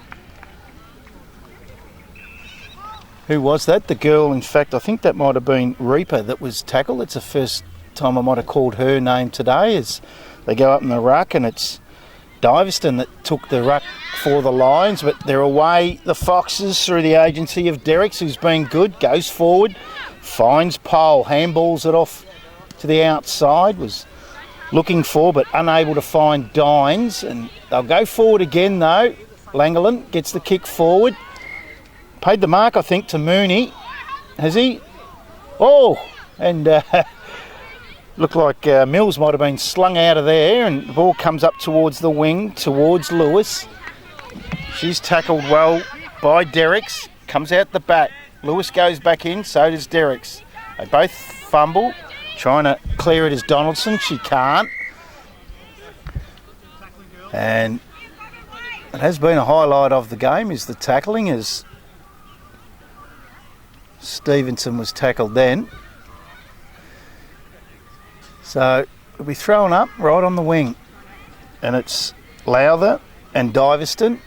Who was that? The girl, in fact, I think that might have been Reaper that was tackled. It's the first time I might have called her name today as they go up in the ruck, and it's Diveston that took the ruck for the Lions, but they're away, the Foxes, through the agency of Derricks, who's been good, goes forward, finds Pole, handballs it off to the outside, was looking for but unable to find Dines, and they'll go forward again though. Langolin gets the kick forward, paid the mark I think to Mooney, has he? Oh, and looked like Mills might have been slung out of there, and the ball comes up towards the wing, towards Lewis. She's tackled well by Derricks, comes out the back. Lewis goes back in, so does Derricks. They both fumble, trying to clear it as Donaldson. She can't. And it has been a highlight of the game is the tackling, as Stevenson was tackled then. So it'll be thrown up right on the wing, and it's Lowther and Diveston.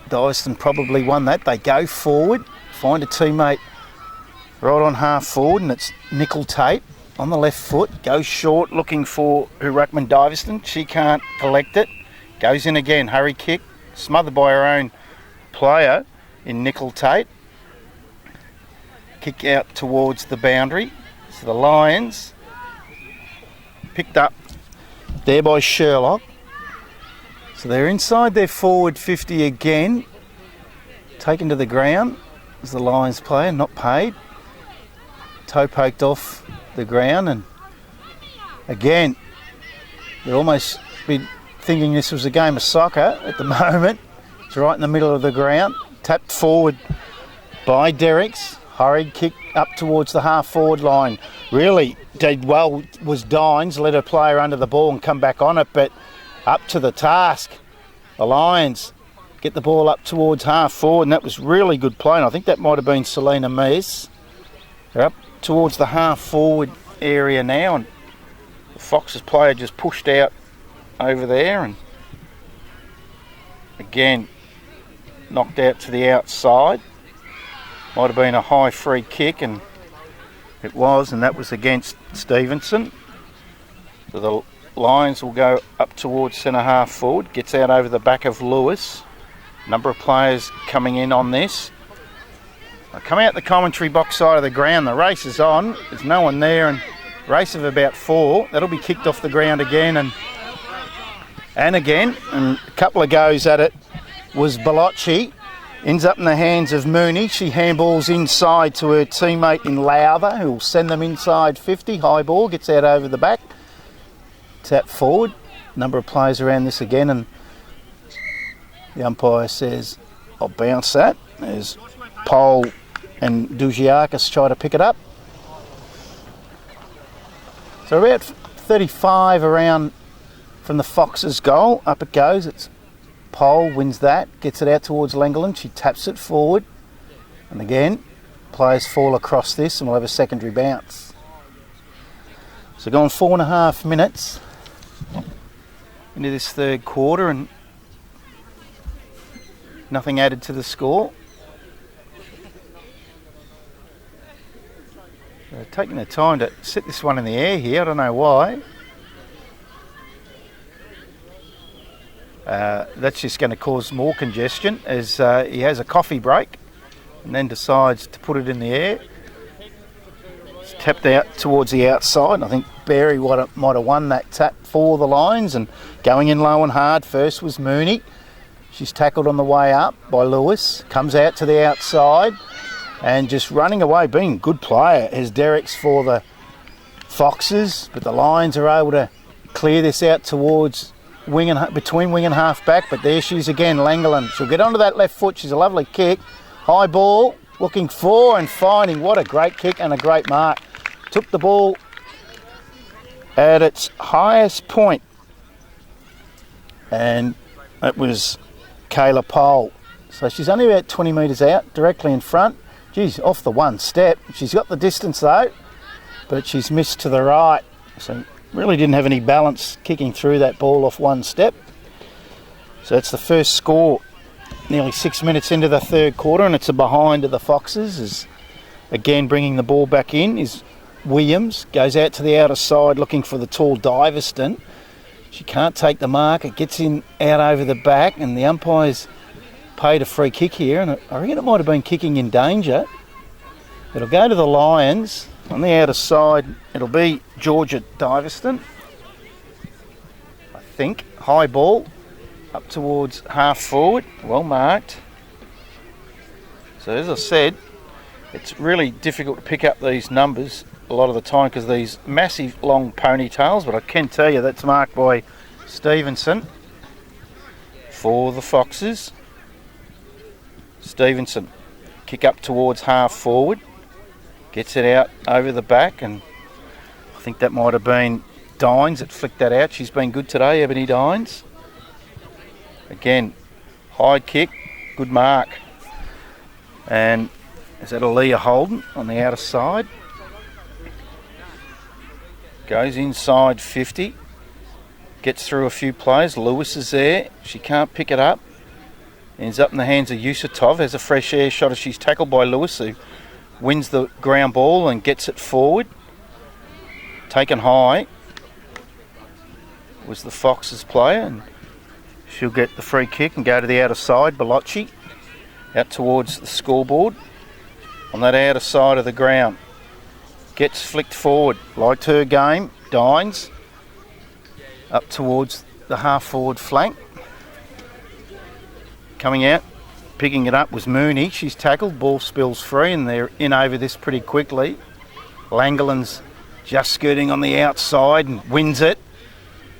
Diveston probably won that. They go forward, find a teammate right on half forward, and it's Nickel Tate on the left foot. Goes short looking for Ruckman Diveston. She can't collect it. Goes in again. Hurry kick. Smothered by her own player in Nickel Tate. Kick out towards the boundary. So the Lions... picked up there by Sherlock. So they're inside their forward 50 again. Taken to the ground as the Lions player, not paid. Toe poked off the ground, and again, they're almost been thinking this was a game of soccer at the moment. It's right in the middle of the ground. Tapped forward by Derricks. Hurried kick up towards the half forward line. Really did well was Dines, let her player under the ball and come back on it, but up to the task. The Lions get the ball up towards half forward, and that was really good play. And I think that might have been Selena Mees. They're up towards the half forward area now, and the Foxes player just pushed out over there, and again knocked out to the outside. Might have been a high free kick, and it was, and that was against Stevenson. So the Lions will go up towards centre half forward, gets out over the back of Lewis. Number of players coming in on this. I come out the commentary box side of the ground, the race is on, there's no one there, and race of about 4. That'll be kicked off the ground again and again, and a couple of goes at it was Bellocci. Ends up in the hands of Mooney. She handballs inside to her teammate in Lowther, who will send them inside 50. High ball, gets out over the back tap forward. Number of players around this again, and the umpire says, I'll bounce that, as Pole and Dujiakis try to pick it up. So about 35 around from the Foxes' goal. Up it goes. It's Pole wins that, gets it out towards Langland. She taps it forward. And again, players fall across this and we'll have a secondary bounce. So going 4.5 minutes into this third quarter and nothing added to the score. They're taking their time to set this one in the air here. I don't know why. That's just going to cause more congestion as he has a coffee break and then decides to put it in the air. It's tapped out towards the outside. I think Berry might have won that tap for the Lions, and going in low and hard first was Mooney. She's tackled on the way up by Lewis. Comes out to the outside and just running away, being a good player, as Derrick's for the Foxes, but the Lions are able to clear this out towards between wing and half back, but there she is again, Langland. She'll get onto that left foot. She's a lovely kick. High ball, looking for and finding. What a great kick and a great mark. Took the ball at its highest point, and it was Kayla Pole. So she's only about 20 metres out, directly in front. Geez, off the one step. She's got the distance though, but she's missed to the right. So really didn't have any balance kicking through that ball off one step. So that's the first score, nearly 6 minutes into the third quarter, and it's a behind to the Foxes. As again bringing the ball back in is Williams. Goes out to the outer side looking for the tall Diveston. She can't take the mark. It gets in out over the back, and the umpire's paid a free kick here, and I reckon it might have been kicking in danger. It'll go to the Lions. On the outer side, it'll be Georgia Diveston, I think. High ball up towards half forward, well marked. So as I said, it's really difficult to pick up these numbers a lot of the time because of these massive long ponytails, but I can tell you that's marked by Stevenson for the Foxes. Stevenson, kick up towards half forward, gets it out over the back, and I think that might have been Dines that flicked that out. She's been good today, Ebony Dines. Again, high kick, good mark. And is that Aaliyah Holden on the outer side? Goes inside 50, gets through a few players. Lewis is there, she can't pick it up. Ends up in the hands of Yusatov, has a fresh air shot as she's tackled by Lewis, who wins the ground ball and gets it forward. Taken high was the Foxes player, and she'll get the free kick and go to the outer side. Belocci out towards the scoreboard on that outer side of the ground. Gets flicked forward, liked her game. Dines up towards the half forward flank. Coming out, picking it up was Mooney. She's tackled, ball spills free, and they're in over this pretty quickly. Langland's just skirting on the outside and wins it.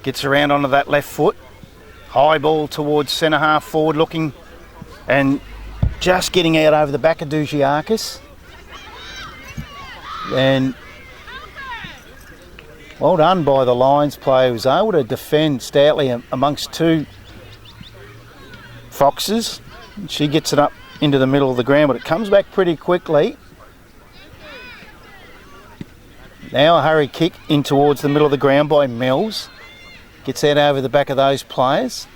Gets around onto that left foot. High ball towards centre half forward looking, and just getting out over the back of Dujiakis. And well done by the Lions player, who was able to defend stoutly amongst two Foxes. She gets it up into the middle of the ground, but it comes back pretty quickly. Now a hurry kick in towards the middle of the ground by Mills. Gets out over the back of those players.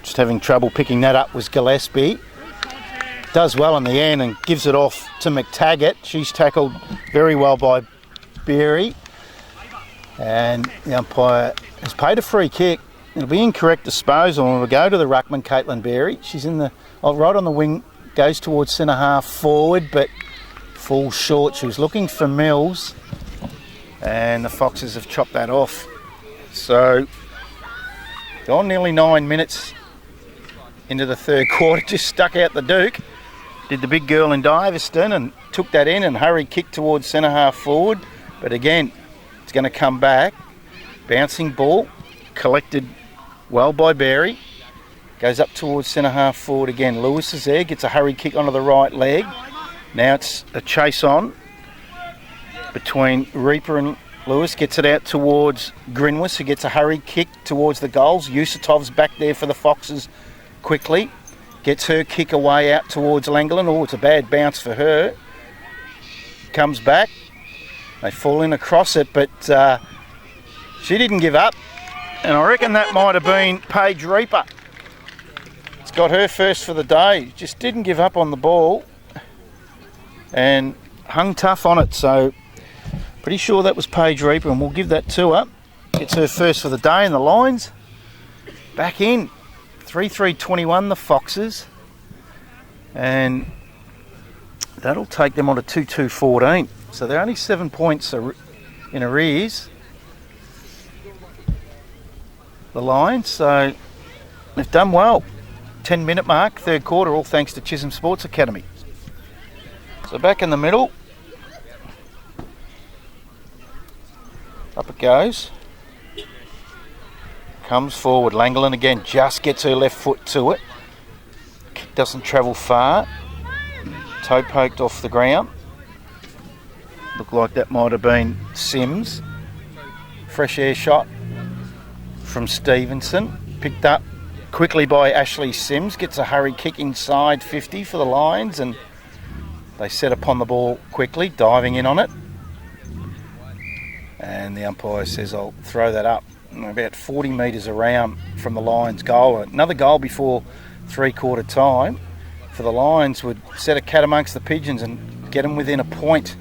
Just having trouble picking that up was Gillespie. Does well in the end and gives it off to McTaggart. She's tackled very well by Berry. And the umpire has paid a free kick. It'll be incorrect disposal, and we'll go to the ruckman, Caitlin Berry. She's in the right on the wing, goes towards centre half forward, but falls short. She was looking for Mills, and the Foxes have chopped that off. So, gone nearly 9 minutes into the third quarter, just stuck out the Duke. Did the big girl in Diveston and took that in and hurry kicked towards centre half forward. But again, it's going to come back. Bouncing ball, collected well by Barry. Goes up towards centre half forward again. Lewis is there, gets a hurried kick onto the right leg. Now it's a chase on between Reaper and Lewis. Gets it out towards Grinwis, who gets a hurried kick towards the goals. Yusutov's back there for the Foxes quickly. Gets her kick away out towards Langland. Oh, it's a bad bounce for her. Comes back. They fall in across it, but she didn't give up. And I reckon that might have been Paige Reaper. It's got her first for the day. Just didn't give up on the ball and hung tough on it. So pretty sure that was Paige Reaper, and we'll give that to her. It's her first for the day, and the Lions back in. 3-3-21, the Foxes. And that'll take them on to 2-2-14. So they're only 7 points in arrears, the Lions. So they've done well. 10-minute mark, third quarter, all thanks to Chisholm Sports Academy. So back in the middle. Up it goes. Comes forward. Langland again just gets her left foot to it. Kick doesn't travel far. Toe poked off the ground. Looked like that might have been Sims. Fresh air shot from Stevenson. Picked up quickly by Ashley Sims. Gets a hurry kick inside 50 for the Lions, and they set upon the ball quickly, diving in on it. And the umpire says, I'll throw that up about 40 metres around from the Lions' goal. Another goal before three-quarter time for the Lions would set a cat amongst the pigeons and get them within a point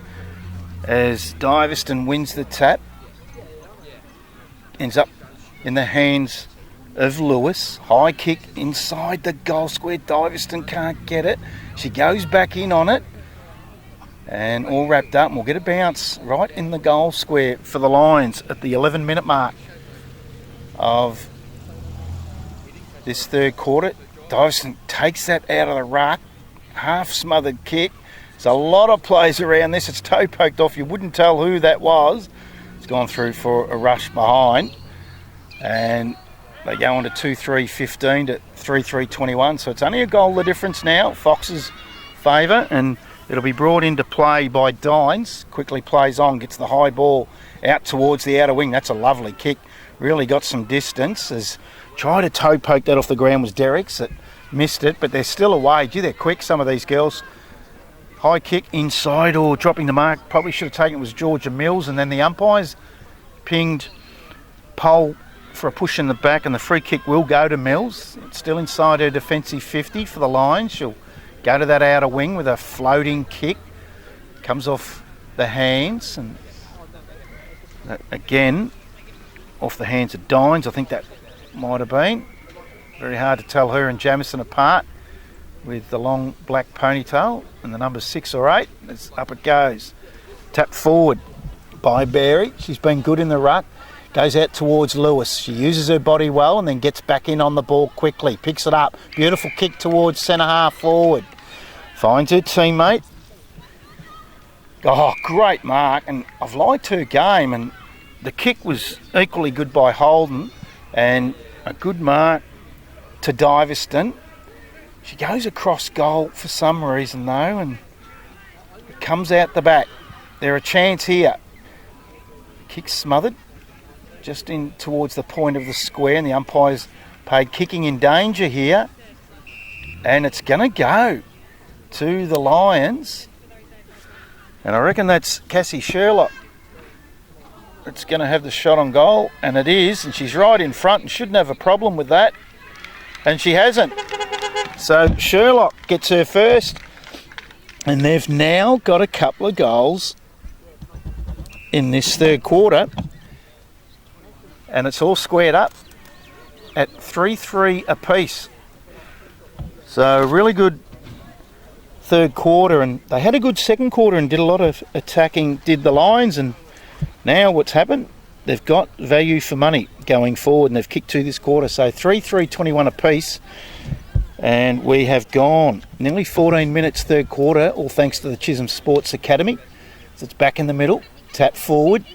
as Diveston wins the tap. Ends up in the hands of Lewis. High kick inside the goal square. Diveston can't get it. She goes back in on it. And all wrapped up, and we'll get a bounce right in the goal square for the Lions at the 11-minute mark of this third quarter. Diveston takes that out of the ruck. Half-smothered kick. There's a lot of plays around this. It's toe poked off. You wouldn't tell who that was. It's gone through for a rush behind. And they go on to 2-3-15 to 3-3-21. So it's only a goal the difference now. Fox's favour, and it'll be brought into play by Dines. Quickly plays on, gets the high ball out towards the outer wing. That's a lovely kick. Really got some distance. As tried to toe poke that off the ground was Derricks that missed it, but they're still away. Gee, they're quick, some of these girls. High kick inside, or dropping the mark. Probably should have taken it was Georgia Mills, and then the umpires pinged Pole for a push in the back, and the free kick will go to Mills. It's still inside her defensive 50 for the Lions. She'll go to that outer wing with a floating kick. Comes off the hands, and again off the hands of Dines. I think that might have been. Very hard to tell her and Jamison apart with the long black ponytail and the number 6 or 8. It's up it goes. Tap forward by Barry. She's been good in the ruck. Goes out towards Lewis. She uses her body well and then gets back in on the ball quickly. Picks it up. Beautiful kick towards centre half forward. Finds her teammate. Oh, great mark. And I've liked her game, and the kick was equally good by Holden, and a good mark to Diveston. She goes across goal for some reason though, and it comes out the back. They're a chance here. Kick smothered just in towards the point of the square, and the umpire's paid kicking in danger here, and it's going to go to the Lions, and I reckon that's Cassie Sherlock. It's going to have the shot on goal, and it is, and she's right in front and shouldn't have a problem with that, and she hasn't. So Sherlock gets her first, and they've now got a couple of goals in this third quarter, and it's all squared up at 3-3 apiece. So really good third quarter, and they had a good second quarter and did a lot of attacking, did the Lions, and now what's happened, they've got value for money going forward, and they've kicked 2 this quarter. So 3-3-21 apiece, and we have gone nearly 14 minutes third quarter, all thanks to the Chisholm Sports Academy. So it's back in the middle. tap forward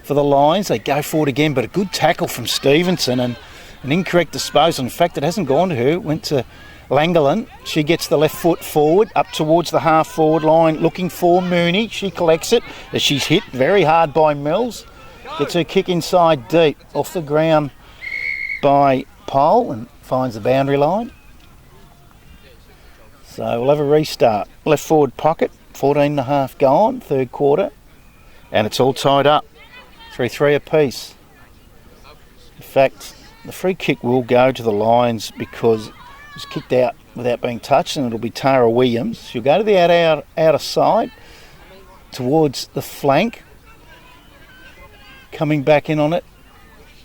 for the Lions. They go forward again, but a good tackle from Stevenson and an incorrect disposal. In fact, it hasn't gone to her. It went to Langolin. She gets the left foot forward, up towards the half-forward line, looking for Mooney. She collects it as she's hit very hard by Mills. Gets her kick inside deep, off the ground by Pole, and finds the boundary line. So we'll have a restart. Left forward pocket, 14.5 gone, third quarter. And it's all tied up. 3-3 apiece. In fact, the free kick will go to the Lions because it was kicked out without being touched, and it'll be Tara Williams. She'll go to the outer side towards the flank. Coming back in on it.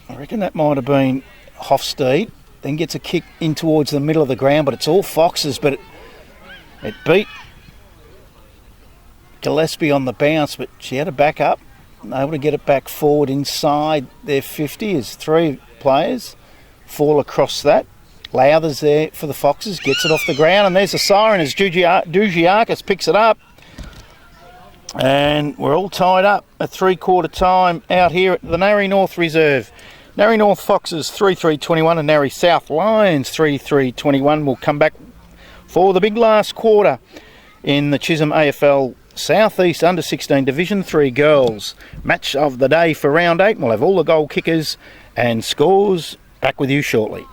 I reckon that might have been Hofstede. Then gets a kick in towards the middle of the ground, but it's all Foxes, but it beat Gillespie on the bounce, but she had a back up, able to get it back forward inside their 50 as three players fall across that. Lowther's there for the Foxes, gets it off the ground, and there's a siren as Dugiakis picks it up. And we're all tied up at three-quarter time out here at the Narre North Reserve. Narre North Foxes 3-3-21 and Narre South Lions 3-3-21. We'll come back for the big last quarter in the Chisholm AFL Southeast Under-16 Division 3 Girls. Match of the day for round 8. We'll have all the goal kickers and scores back with you shortly.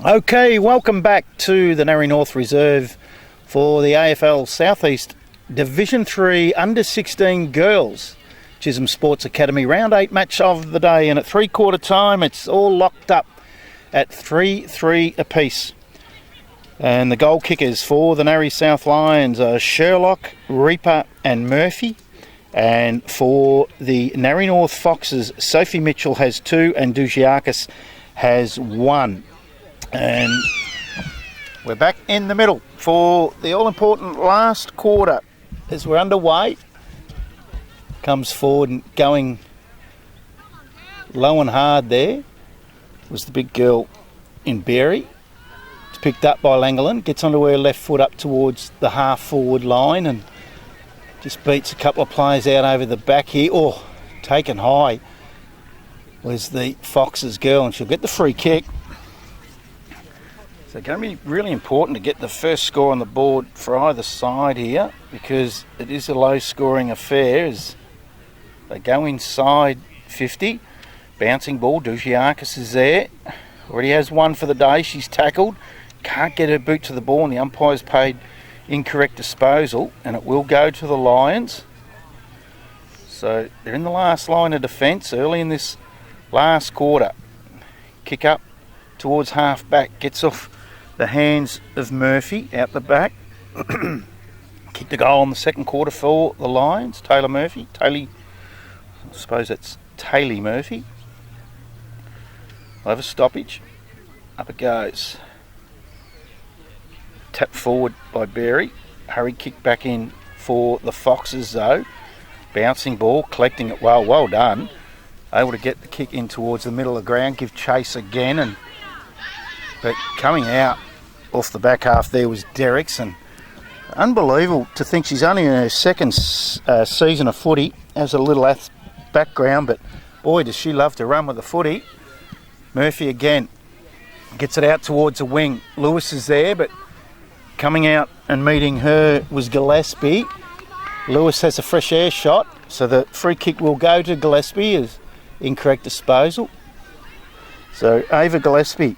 Okay, welcome back to the Narre North Reserve for the AFL Southeast Division 3 Under-16 Girls Chisholm Sports Academy Round 8 match of the day, and at three-quarter time it's all locked up at 3-3 apiece. And the goal kickers for the Narre South Lions are Sherlock, Reaper and Murphy. And for the Narre North Foxes, Sophie Mitchell has 2 and Dusiakis has 1. And we're back in the middle for the all-important last quarter as we're underway. Comes forward and going low and hard there was the big girl in Berry. It's picked up by Langland, gets onto her left foot up towards the half-forward line and just beats a couple of players out over the back here. Oh, taken high was the Foxes girl, and she'll get the free kick. So going to be really important to get the first score on the board for either side here, because it is a low-scoring affair as they go inside 50. Bouncing ball, Dusiakis is there. Already has 1 for the day. She's tackled. Can't get her boot to the ball, and the umpire's paid incorrect disposal, and it will go to the Lions. So they're in the last line of defence early in this last quarter. Kick up towards half back, gets off the hands of Murphy out the back. Kicked the goal in the second quarter for the Lions. Taylor Murphy. I suppose that's Taylor Murphy. We'll have a stoppage. Up it goes. Tap forward by Berry. Hurry kick back in for the Foxes though. Bouncing ball, collecting it well done. Able to get the kick in towards the middle of the ground, give chase again, but coming out off the back half there was Derrickson. Unbelievable to think she's only in her second season of footy. Has a little background, but boy does she love to run with the footy. Murphy again gets it out towards the wing. Lewis is there, but coming out and meeting her was Gillespie. Lewis has a fresh air shot, so the free kick will go to Gillespie as incorrect disposal. So Ava Gillespie,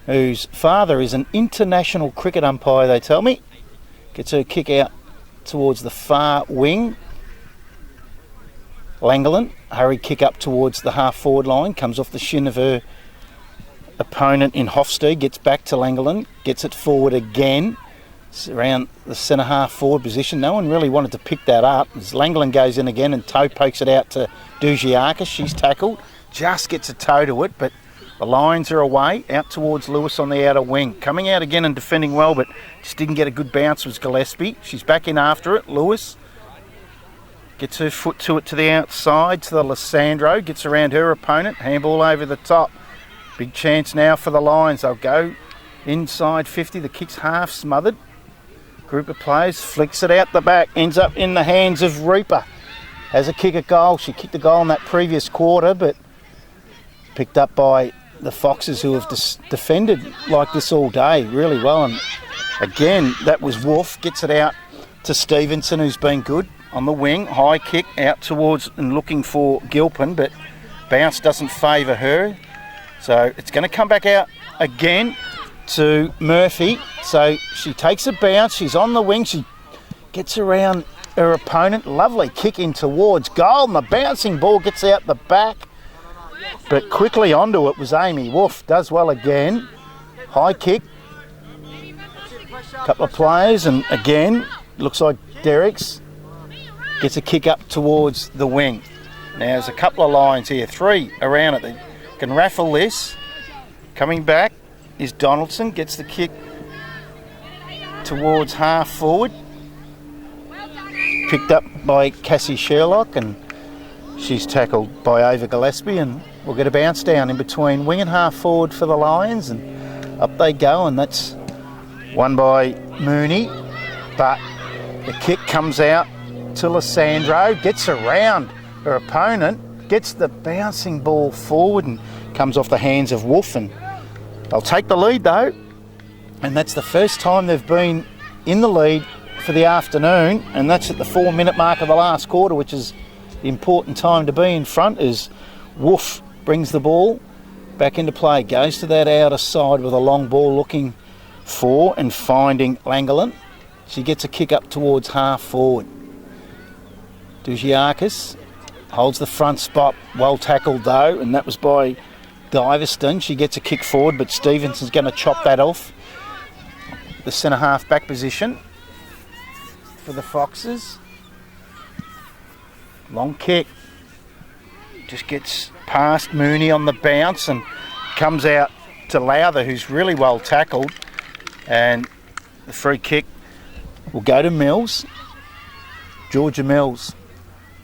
whose father is an international cricket umpire, they tell me, gets her kick out towards the far wing. Langland, hurry kick up towards the half-forward line, comes off the shin of her opponent in Hofstede, gets back to Langland, gets it forward again. It's around the centre half-forward position. No one really wanted to pick that up as Langland goes in again and toe pokes it out to Dusiakis. She's tackled, just gets a toe to it, but the Lions are away, out towards Lewis on the outer wing. Coming out again and defending well, but just didn't get a good bounce was Gillespie. She's back in after it. Lewis gets her foot to it to the outside, to the Lissandro, gets around her opponent, handball over the top. Big chance now for the Lions. They'll go inside 50. The kick's half smothered. Group of players flicks it out the back, ends up in the hands of Reaper. Has a kick at goal. She kicked a goal in that previous quarter, but picked up by the Foxes, who have defended like this all day really well. And again, that was Wolf. Gets it out to Stevenson, who's been good on the wing. High kick out towards and looking for Gilpin, but bounce doesn't favour her. So it's going to come back out again to Murphy. So she takes a bounce. She's on the wing. She gets around her opponent. Lovely kick in towards goal. And the bouncing ball gets out the back. But quickly onto it was Amy Wolf. Does well again. High kick. Couple of players, and again, looks like Derricks gets a kick up towards the wing. Now there's a couple of lines here, 3 around it. They can raffle this. Coming back is Donaldson, gets the kick towards half forward. Picked up by Cassie Sherlock, and she's tackled by Ava Gillespie, and we'll get a bounce down in between wing and half forward for the Lions, and up they go, and that's won by Mooney. But the kick comes out to Lissandro, gets around her opponent, gets the bouncing ball forward and comes off the hands of Wolf, and they'll take the lead though, and that's the first time they've been in the lead for the afternoon, and that's at the 4-minute mark of the last quarter, which is the important time to be in front as Wolf brings the ball back into play. Goes to that outer side with a long ball looking for and finding Langolin. She gets a kick up towards half forward. Dugiakis holds the front spot. Well tackled though, and that was by Diverston. She gets a kick forward, but Stevenson's going to chop that off. The centre half back position for the Foxes. Long kick. Just gets past Mooney on the bounce and comes out to Lowther, who's really well tackled. And the free kick will go to Mills. Georgia Mills,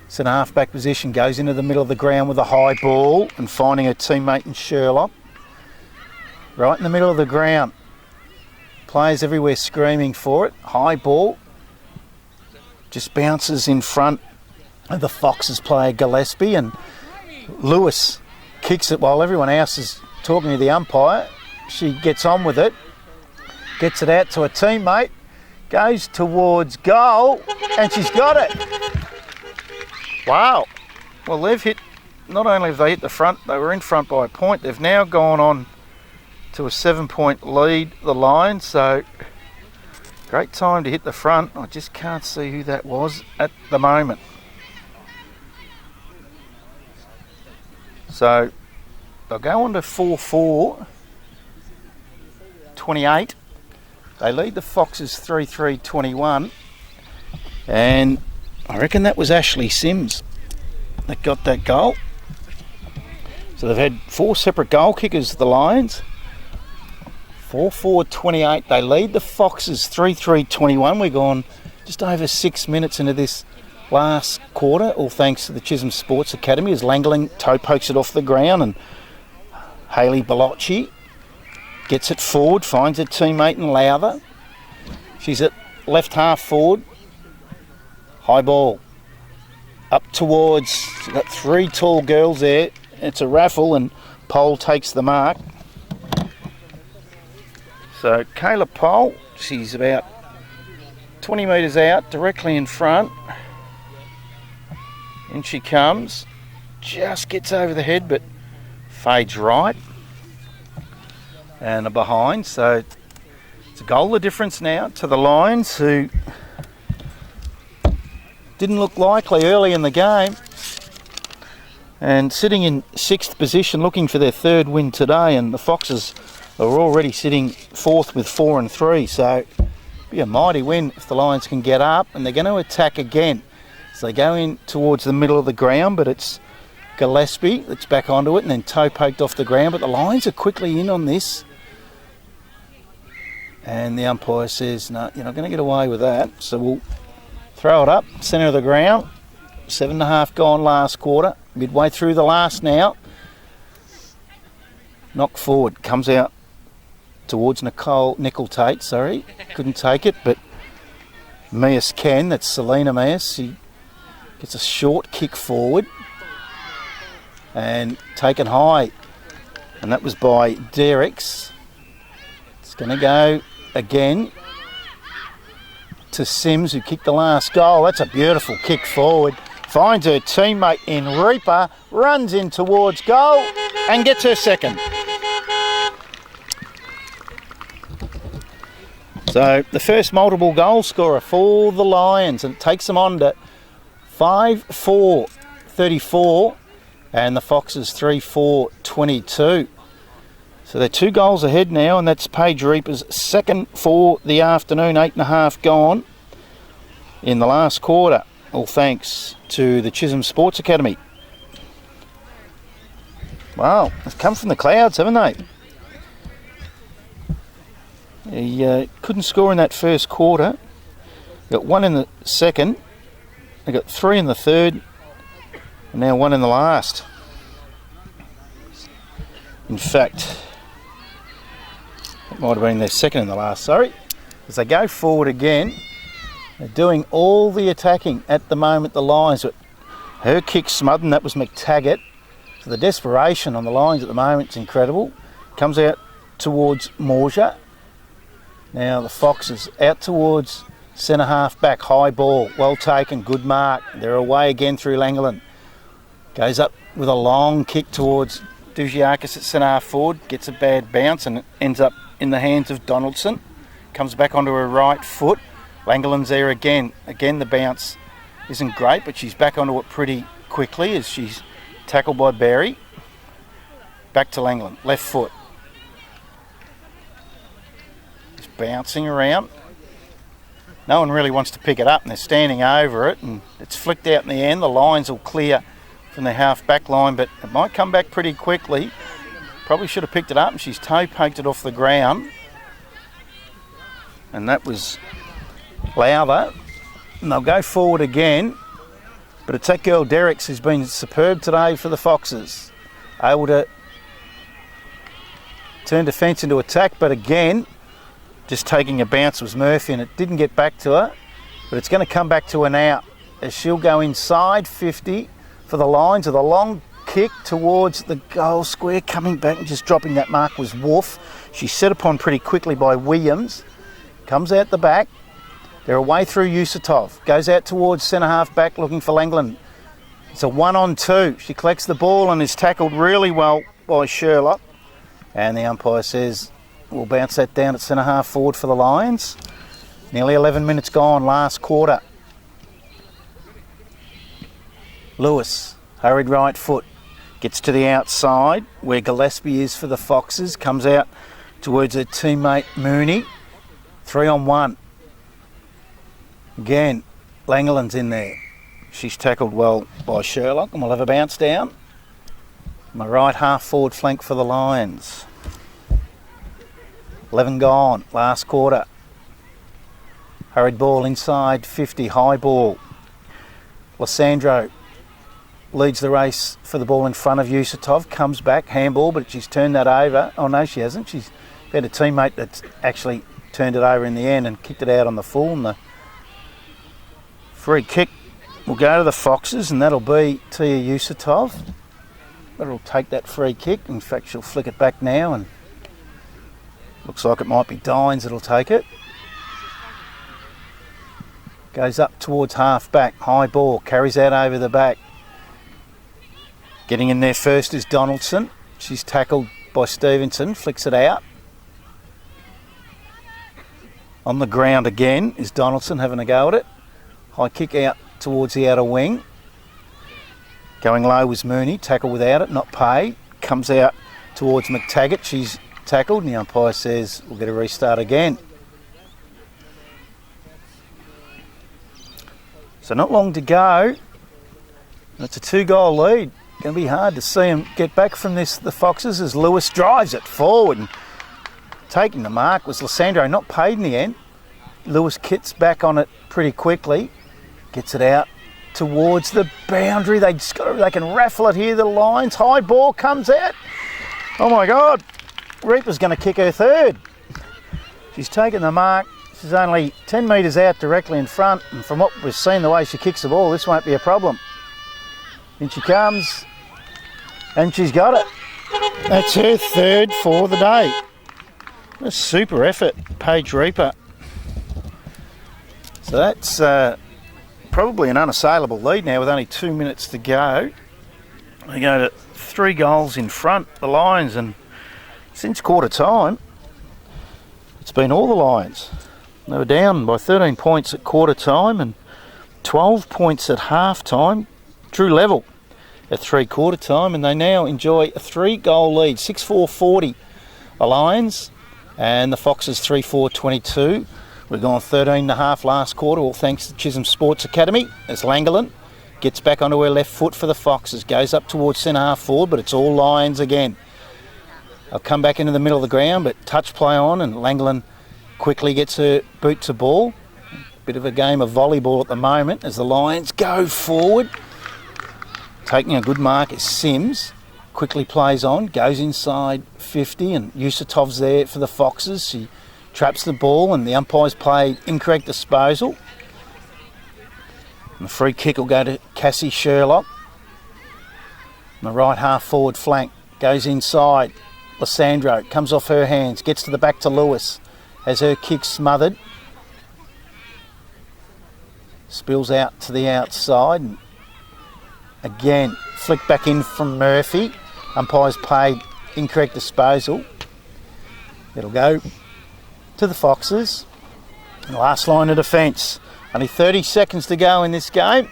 centre half back position, goes into the middle of the ground with a high ball and finding her teammate in Sherlock. Right in the middle of the ground. Players everywhere screaming for it. High ball. Just bounces in front of the Foxes player Gillespie, and Lewis kicks it while everyone else is talking to the umpire. She gets on with it. Gets it out to a teammate. Goes towards goal, and she's got it. Wow. Well, they've hit, not only have they hit the front, they were in front by a point. They've now gone on to a 7-point lead, the Lions. So, great time to hit the front. I just can't see who that was at the moment. So, they'll go on to 4-4, 28. They lead the Foxes 3-3-21. And I reckon that was Ashley Sims that got that goal. So they've had 4 separate goal kickers, the Lions. 4-4-28. They lead the Foxes 3-3-21. We're gone just over 6 minutes into this last quarter, all thanks to the Chisholm Sports Academy, as Langling toe pokes it off the ground, and Hayley Balocci gets it forward, finds her teammate in Lowther. She's at left half forward. High ball. Up towards, got 3 tall girls there. It's a raffle, and Pole takes the mark. So Kayla Pole, she's about 20 metres out, directly in front. In she comes. Just gets over the head, but fades right. And a behind, so it's a goal of difference now to the Lions, who didn't look likely early in the game, and sitting in 6th position looking for their 3rd win today, and the Foxes are already sitting 4th with 4-3, so it'll be a mighty win if the Lions can get up, and they're going to attack again. So they go in towards the middle of the ground, but it's Gillespie that's back onto it and then toe poked off the ground, but the Lions are quickly in on this. And the umpire says, no, you're not going to get away with that. So we'll throw it up, centre of the ground. 7.5 gone last quarter. Midway through the last now. Knock forward. Comes out towards Nickel Tate, sorry. Couldn't take it, but Meas can. That's Selena Meas. She gets a short kick forward. And taken high. And that was by Derricks. It's going to go again to Sims, who kicked the last goal. That's a beautiful kick forward. Finds her teammate in Reaper, runs in towards goal and gets her second. So the first multiple goal scorer for the Lions, and it takes them on to 5-4-34 and the Foxes 3-4-22. So they're 2 goals ahead now, and that's Paige Reaper's second for the afternoon. 8.5 gone in the last quarter, all thanks to the Chisholm Sports Academy. Wow, they've come from the clouds, haven't they? They couldn't score in that first quarter. Got 1 in the second. They got 3 in the third, and now 1 in the last. In fact, it might have been their second in the last, sorry. As they go forward again, they're doing all the attacking at the moment, the Lions. But her kick smothered, and that was McTaggart. So the desperation on the Lions at the moment is incredible. Comes out towards Morja. Now the Foxes out towards centre half back, high ball, well taken, good mark. They're away again through Langolin. Goes up with a long kick towards Dugiakis at centre half forward gets a bad bounce and it ends up in the hands of Donaldson. Comes back onto her right foot. Langland's there again. Again, the bounce isn't great, but she's back onto it pretty quickly as she's tackled by Berry. Back to Langland, left foot. Just bouncing around. No one really wants to pick it up and they're standing over it and it's flicked out in the end. The lines will clear from the half-back line, but it might come back pretty quickly. Probably should have picked it up and she's toe-poked it off the ground. And that was Lowther. And they'll go forward again. But it's that girl Derricks who's been superb today for the Foxes. Able to turn defence into attack, but again, just taking a bounce was Murphy and it didn't get back to her. But it's going to come back to an out as she'll go inside 50 for the lines of the long kick towards the goal square. Coming back and just dropping that mark was Wolf. She's set upon pretty quickly by Williams. Comes out the back. They're away through Yusutov. Goes out towards centre half back looking for Langland. It's a 1-on-2. She collects the ball and is tackled really well by Sherlock. And the umpire says we'll bounce that down at centre half forward for the Lions. Nearly 11 minutes gone, last quarter. Lewis, hurried right foot, gets to the outside where Gillespie is for the Foxes. Comes out towards her teammate Mooney. 3-on-1. Again, Langland's in there. She's tackled well by Sherlock and we'll have a bounce down. My right half forward flank for the Lions. 11 gone, last quarter. Hurried ball inside 50, high ball. Lysandro leads the race for the ball in front of Yusutov. Comes back, handball, but she's turned that over. Oh no, she hasn't. She's had a teammate that's actually turned it over in the end and kicked it out on the full. And the free kick will go to the Foxes and that'll be Tia Yusutov. That'll take that free kick. In fact, she'll flick it back now and looks like it might be Dines that'll take it. Goes up towards half back, high ball, carries out over the back. Getting in there first is Donaldson. She's tackled by Stevenson, flicks it out. On the ground again is Donaldson having a go at it. High kick out towards the outer wing. Going low was Mooney, tackle without it, not paid. Comes out towards McTaggart, she's tackled and the umpire says we'll get a restart again. So not long to go. It's a 2-goal lead. Going to be hard to see them get back from this, the Foxes, as Lewis drives it forward. And taking the mark was Lysandro, not paid in the end. Lewis kits back on it pretty quickly. Gets it out towards the boundary. They can raffle it here, the Lions. High ball comes out. Oh my God. Reaper's going to kick her third. She's taken the mark. She's only 10 metres out directly in front, and from what we've seen, the way she kicks the ball, this won't be a problem. In she comes, and she's got it. That's her third for the day. A super effort, Paige Reaper. So that's probably an unassailable lead now with only 2 minutes to go. They go to 3 goals in front, the Lions, and since quarter time, it's been all the Lions. They were down by 13 points at quarter time and 12 points at half time. Drew level at 3/4 time, and they now enjoy a 3-goal lead. 6-4-40 the Lions, and the Foxes 3-4-22. We've gone 13.5 last quarter, all thanks to Chisholm Sports Academy, as Langland gets back onto her left foot for the Foxes. Goes up towards centre half forward, but it's all Lions again. They'll come back into the middle of the ground, but touch play on, and Langland quickly gets her boot to ball. Bit of a game of volleyball at the moment as the Lions go forward. Taking a good mark is Sims. Quickly plays on, goes inside 50, and Yusutov's there for the Foxes. She traps the ball and the umpire's played incorrect disposal. And the free kick will go to Cassie Sherlock. On the right half forward flank, goes inside. Lysandro comes off her hands, gets to the back to Lewis. Has her kick smothered. Spills out to the outside. And again, flick back in from Murphy. Umpires paid incorrect disposal. It'll go to the Foxes. Last line of defence. Only 30 seconds to go in this game.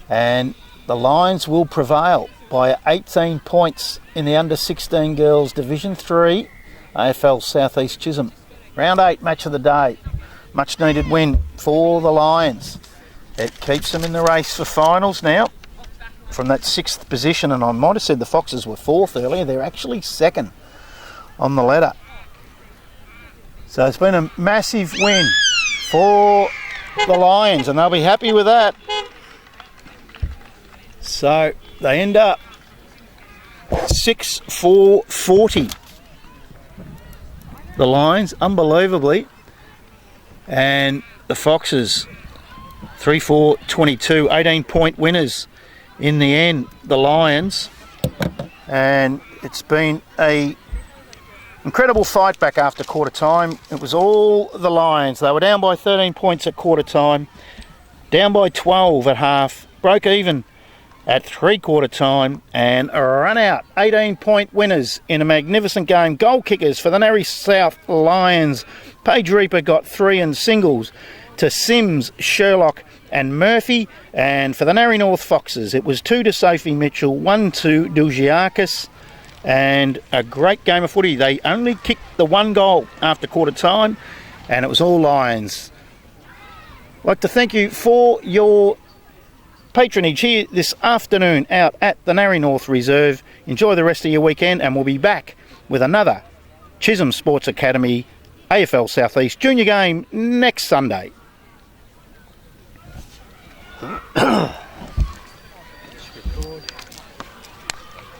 And the Lions will prevail by 18 points in the under-16 girls Division 3 AFL South East Chisholm. Round 8 match of the day. Much needed win for the Lions. It keeps them in the race for finals now from that 6th position, and I might have said the Foxes were 4th earlier. They're actually 2nd on the ladder. So it's been a massive win for the Lions, and they'll be happy with that. So they end up 6-4-40. The Lions, unbelievably, and the Foxes 3-4-22, 18-point winners in the end, the Lions. And it's been a incredible fight back after quarter time. It was all the Lions. They were down by 13 points at quarter time, down by 12 at half, broke even at 3/4 time, and a run out. 18-point winners in a magnificent game. Goal kickers for the Narre South Lions. Paige Reaper got 3 in singles to Sims, Sherlock and Murphy. And for the Narre North Foxes, it was 2 to Sophie Mitchell, 1 to Dulgiakis. And a great game of footy. They only kicked the 1 goal after quarter time, and it was all Lions. I'd like to thank you for your patronage here this afternoon out at the Narre North Reserve. Enjoy the rest of your weekend, and we'll be back with another Chisholm Sports Academy AFL South East Junior game next Sunday.